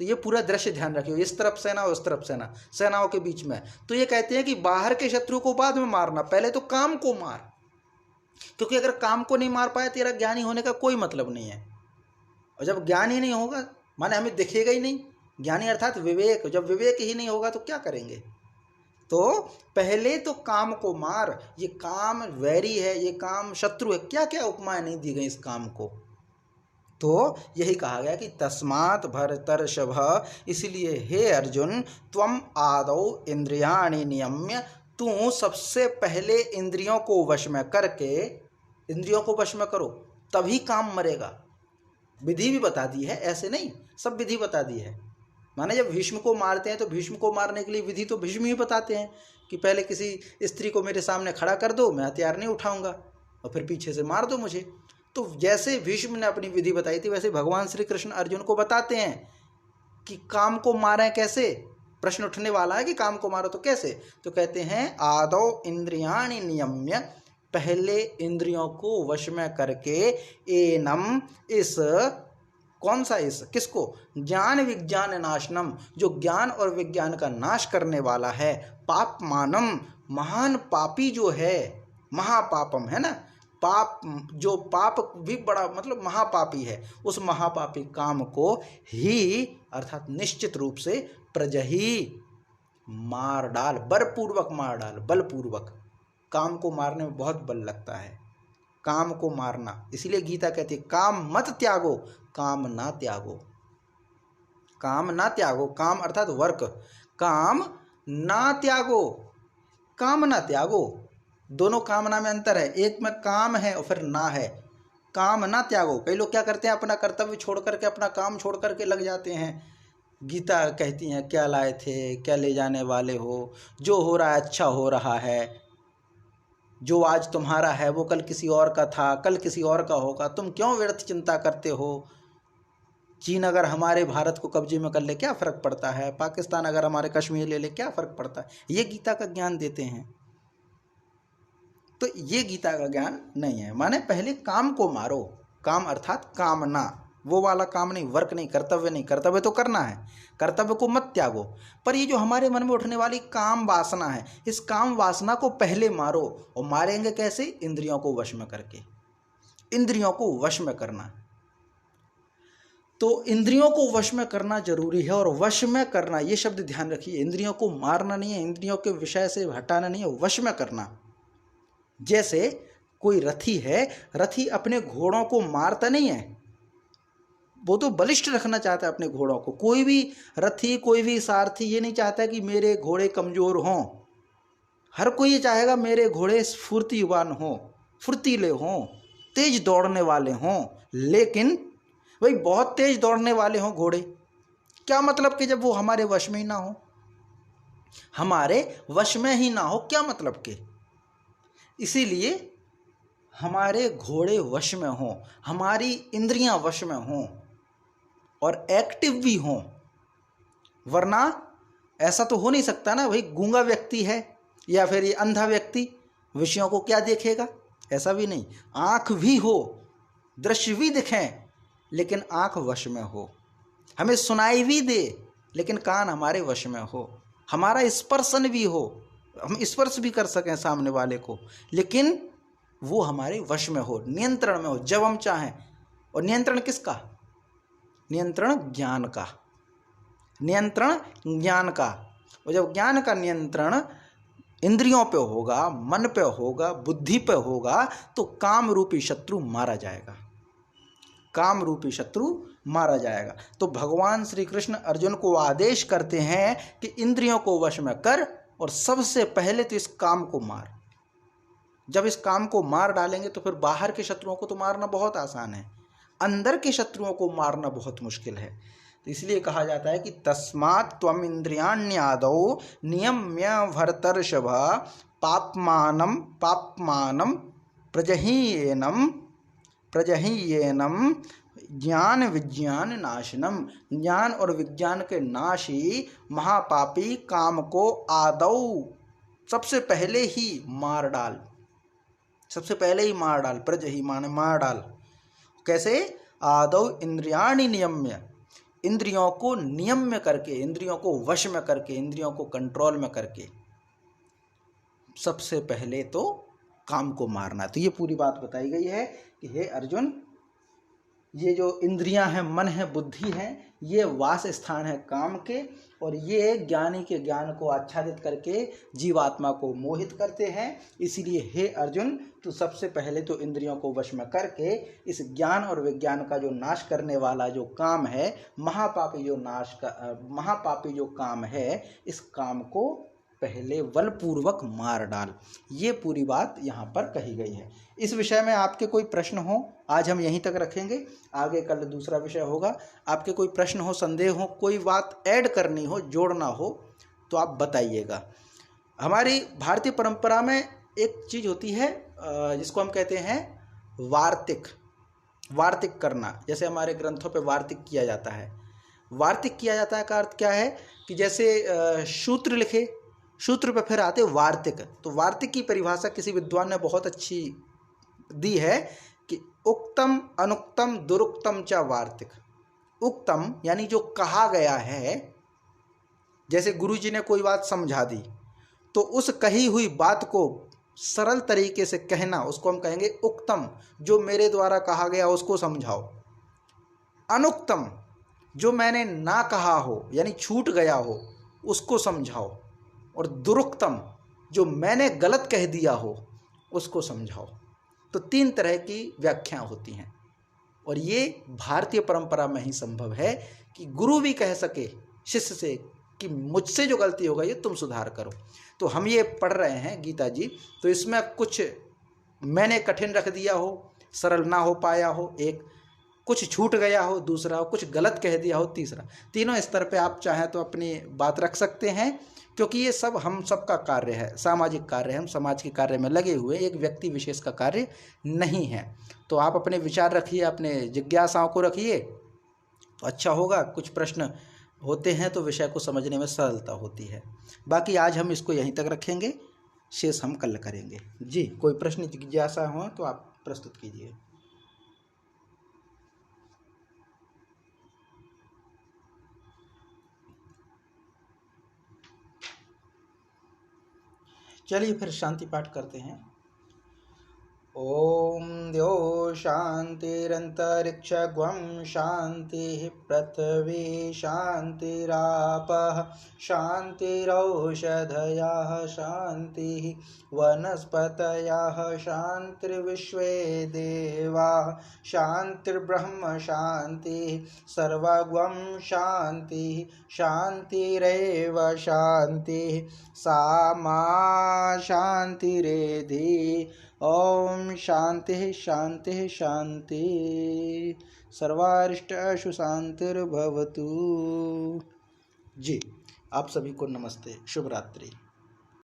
A: तो ये पूरा दृश्य ध्यान रखिए, इस तरफ सेना उस तरफ सेना, सेनाओं के बीच में। तो ये कहते हैं कि बाहर के शत्रु को बाद में मारना, पहले तो काम को मार, क्योंकि अगर काम को नहीं मार पाया तेरा ज्ञानी होने का कोई मतलब नहीं है। और जब ज्ञान ही नहीं होगा माने हमें दिखेगा ही नहीं, ज्ञानी अर्थात विवेक, जब विवेक ही नहीं होगा तो क्या करेंगे। तो पहले तो काम को मार, ये काम वैरी है, ये काम शत्रु है, क्या क्या उपमाएं नहीं दी गई इस काम को। तो यही कहा गया कि तस्मात् भरतर्षभ, इसलिए हे अर्जुन, त्वम आदौ इंद्रियाणि नियम्य, तू सबसे पहले इंद्रियों को वश में करके, इंद्रियों को वश में करो तभी काम मरेगा। विधि भी बता दी है, ऐसे नहीं, सब विधि बता दी है। माने जब भीष्म को मारते हैं तो भीष्म को मारने के लिए विधि तो भीष्म ही बताते हैं कि पहले किसी स्त्री को मेरे सामने खड़ा कर दो, मैं हथियार नहीं उठाऊंगा, और फिर पीछे से मार दो मुझे। तो जैसे भीष्म ने अपनी विधि बताई थी, वैसे भगवान श्री कृष्ण अर्जुन को बताते हैं कि काम को मारें कैसे। प्रश्न उठने वाला है कि काम को मारो तो कैसे, तो कहते हैं आदौ इंद्रियाणि नियम्य, पहले इंद्रियों को वश में करके, एनम, इस, कौन सा इस, किसको, ज्ञान विज्ञान नाशनम, जो ज्ञान और विज्ञान का नाश करने वाला है, पाप मानम, महान पापी जो है, महापापम है ना, पाप, जो पाप भी बड़ा मतलब महापापी है, उस महापापी काम को ही, अर्थात निश्चित रूप से, प्रजही, मार डाल, बलपूर्वक मार डाल, बलपूर्वक। काम को मारने में बहुत बल लगता है, काम को मारना। इसीलिए गीता कहती है काम मत त्यागो, काम ना त्यागो, काम ना त्यागो, काम अर्थात वर्क, काम ना त्यागो, काम ना त्यागो। दोनों कामना में अंतर है, एक में काम है और फिर ना है, काम ना त्यागो। कई लोग क्या करते हैं, अपना कर्तव्य छोड़ करके, अपना काम छोड़ करके लग जाते हैं। गीता कहती हैं क्या लाए थे, क्या ले जाने वाले हो, जो हो रहा है अच्छा हो रहा है, जो आज तुम्हारा है वो कल किसी और का था, कल किसी और का होगा, तुम क्यों व्यर्थ चिंता करते हो। चीन अगर हमारे भारत को कब्जे में कर ले क्या फ़र्क पड़ता है, पाकिस्तान अगर हमारे कश्मीर ले ले क्या फ़र्क पड़ता है। ये गीता का ज्ञान देते हैं। तो ये गीता का ज्ञान नहीं है। माने पहले काम को मारो, काम अर्थात कामना, वो वाला काम नहीं, वर्क नहीं, कर्तव्य नहीं, कर्तव्य तो करना है, कर्तव्य को मत त्यागो। पर ये जो हमारे मन में उठने वाली काम वासना है, इस काम वासना को पहले मारो। और मारेंगे कैसे, इंद्रियों को वश में करके, इंद्रियों को वश में करना। तो इंद्रियों को वश में करना जरूरी है, और वश में करना, ये शब्द ध्यान रखिए, इंद्रियों को मारना नहीं है, इंद्रियों के विषय से हटाना नहीं है, वश में करना। जैसे कोई रथी है, रथी अपने घोड़ों को मारता नहीं है, वो तो बलिष्ठ रखना चाहता है अपने घोड़ों को। कोई भी रथी, कोई भी सारथी ये नहीं चाहता कि मेरे घोड़े कमजोर हों। हर कोई ये चाहेगा मेरे घोड़े स्फूर्तिवान हों, फुर्तीले हों, तेज दौड़ने वाले हों। लेकिन भाई बहुत तेज दौड़ने वाले हों घोड़े, क्या मतलब कि जब वो हमारे वश में ही ना हो, हमारे वश में ही ना हो, क्या मतलब के। इसीलिए हमारे घोड़े वश में हों, हमारी इंद्रियां वश में हों और एक्टिव भी हों। वरना ऐसा तो हो नहीं सकता ना, भाई गूंगा व्यक्ति है या फिर ये अंधा व्यक्ति विषयों को क्या देखेगा, ऐसा भी नहीं। आँख भी हो, दृश्य भी दिखें, लेकिन आँख वश में हो, हमें सुनाई भी दे लेकिन कान हमारे वश में हो, हमारा स्पर्शन भी हो, हम स्पर्श भी कर सकें सामने वाले को, लेकिन वो हमारे वश में हो, नियंत्रण में हो जब हम चाहें। और नियंत्रण किसका, नियंत्रण ज्ञान का, नियंत्रण ज्ञान का। और जब ज्ञान का नियंत्रण इंद्रियों पे होगा, मन पे होगा, बुद्धि पे होगा, तो काम रूपी शत्रु मारा जाएगा, काम रूपी शत्रु मारा जाएगा। तो भगवान श्री कृष्ण अर्जुन को आदेश करते हैं कि इंद्रियों को वश में कर, और सबसे पहले तो इस काम को मार। जब इस काम को मार डालेंगे तो फिर बाहर के शत्रुओं को तो मारना बहुत आसान है, अंदर के शत्रुओं को मारना बहुत मुश्किल है। तो इसलिए कहा जाता है कि तस्मात् त्वम इंद्रियाण्यादौ नियम्य भरतर्षभ पाप्मानं पाप्मानं प्रजहीयेनं ज्ञान विज्ञान नाशनम, ज्ञान और विज्ञान के नाशी महापापी काम को आदौ, सबसे पहले ही मार डाल, सबसे पहले ही मार डाल। प्रजही माने मार डाल। कैसे, आदौ इंद्रियाणि नियम्य, इंद्रियों को नियम्य करके, इंद्रियों को वश में करके, इंद्रियों को कंट्रोल में करके सबसे पहले तो काम को मारना। तो ये पूरी बात बताई गई है कि हे अर्जुन, ये जो इंद्रियां हैं, मन है, बुद्धि है, ये वास स्थान है काम के, और ये ज्ञानी के ज्ञान को आच्छादित करके जीवात्मा को मोहित करते हैं। इसीलिए हे अर्जुन, तू सबसे पहले तो इंद्रियों को वश में करके इस ज्ञान और विज्ञान का जो नाश करने वाला जो काम है, महापापी जो काम है, इस काम को पहले बलपूर्वक मार डाल। ये पूरी बात यहाँ पर कही गई है। इस विषय में आपके कोई प्रश्न हो, आज हम यहीं तक रखेंगे, आगे कल दूसरा विषय होगा। आपके कोई प्रश्न हो, संदेह हो, कोई बात ऐड करनी हो, जोड़ना हो, तो आप बताइएगा। हमारी भारतीय परंपरा में एक चीज़ होती है जिसको हम कहते हैं वार्तिक करना। जैसे हमारे ग्रंथों पे वार्तिक किया जाता है। वार्तिक किया जाता है का अर्थ क्या है कि जैसे सूत्र लिखे, सूत्र पे फिर आते वार्तिक। तो वार्तिक की परिभाषा किसी विद्वान ने बहुत अच्छी दी है कि उक्तम अनुक्तम दुरुक्तम च वार्तिक। उक्तम यानी जो कहा गया है, जैसे गुरुजी ने कोई बात समझा दी, तो उस कही हुई बात को सरल तरीके से कहना, उसको हम कहेंगे उक्तम। जो मेरे द्वारा कहा गया उसको समझाओ। अनुक्तम, जो मैंने ना कहा हो यानी छूट गया हो, उसको समझाओ। और दुरुक्तम, जो मैंने गलत कह दिया हो, उसको समझाओ। तो 3 तरह की व्याख्या होती हैं, और ये भारतीय परंपरा में ही संभव है कि गुरु भी कह सके शिष्य से कि मुझसे जो गलती हो गई है तुम सुधार करो। तो हम ये पढ़ रहे हैं गीता जी, तो इसमें कुछ मैंने कठिन रख दिया हो, सरल ना हो पाया हो, एक कुछ छूट गया हो, दूसरा कुछ गलत कह दिया हो, तीसरा। तीनों स्तर पे आप चाहें तो अपनी बात रख सकते हैं, क्योंकि ये सब हम सब का कार्य है, सामाजिक कार्य है। हम समाज के कार्य में लगे हुए, एक व्यक्ति विशेष का कार्य नहीं है। तो आप अपने विचार रखिए, अपने जिज्ञासाओं को रखिए, तो अच्छा होगा। कुछ प्रश्न होते हैं तो विषय को समझने में सरलता होती है। बाकी आज हम इसको यहीं तक रखेंगे, शेष हम कल करेंगे। जी, कोई प्रश्न जिज्ञासा हो तो आप प्रस्तुत कीजिए। चलिए फिर शांति पाठ करते हैं। ओम द्यो शांतिरंतरिक्षगं शांति पृथ्वी शांतिरापः शांतिरौषधयः शांति वनस्पतयः शांतिर्विश्वे देवाः शांतिर्ब्रह्म शांति सर्वगं शांति शांतिरेव शांति सा शांतिरेधि। ओम शांति शांति शांति। सर्वारिष्टेषु शांतिर्भवतु। जी, आप सभी को नमस्ते, शुभ रात्रि।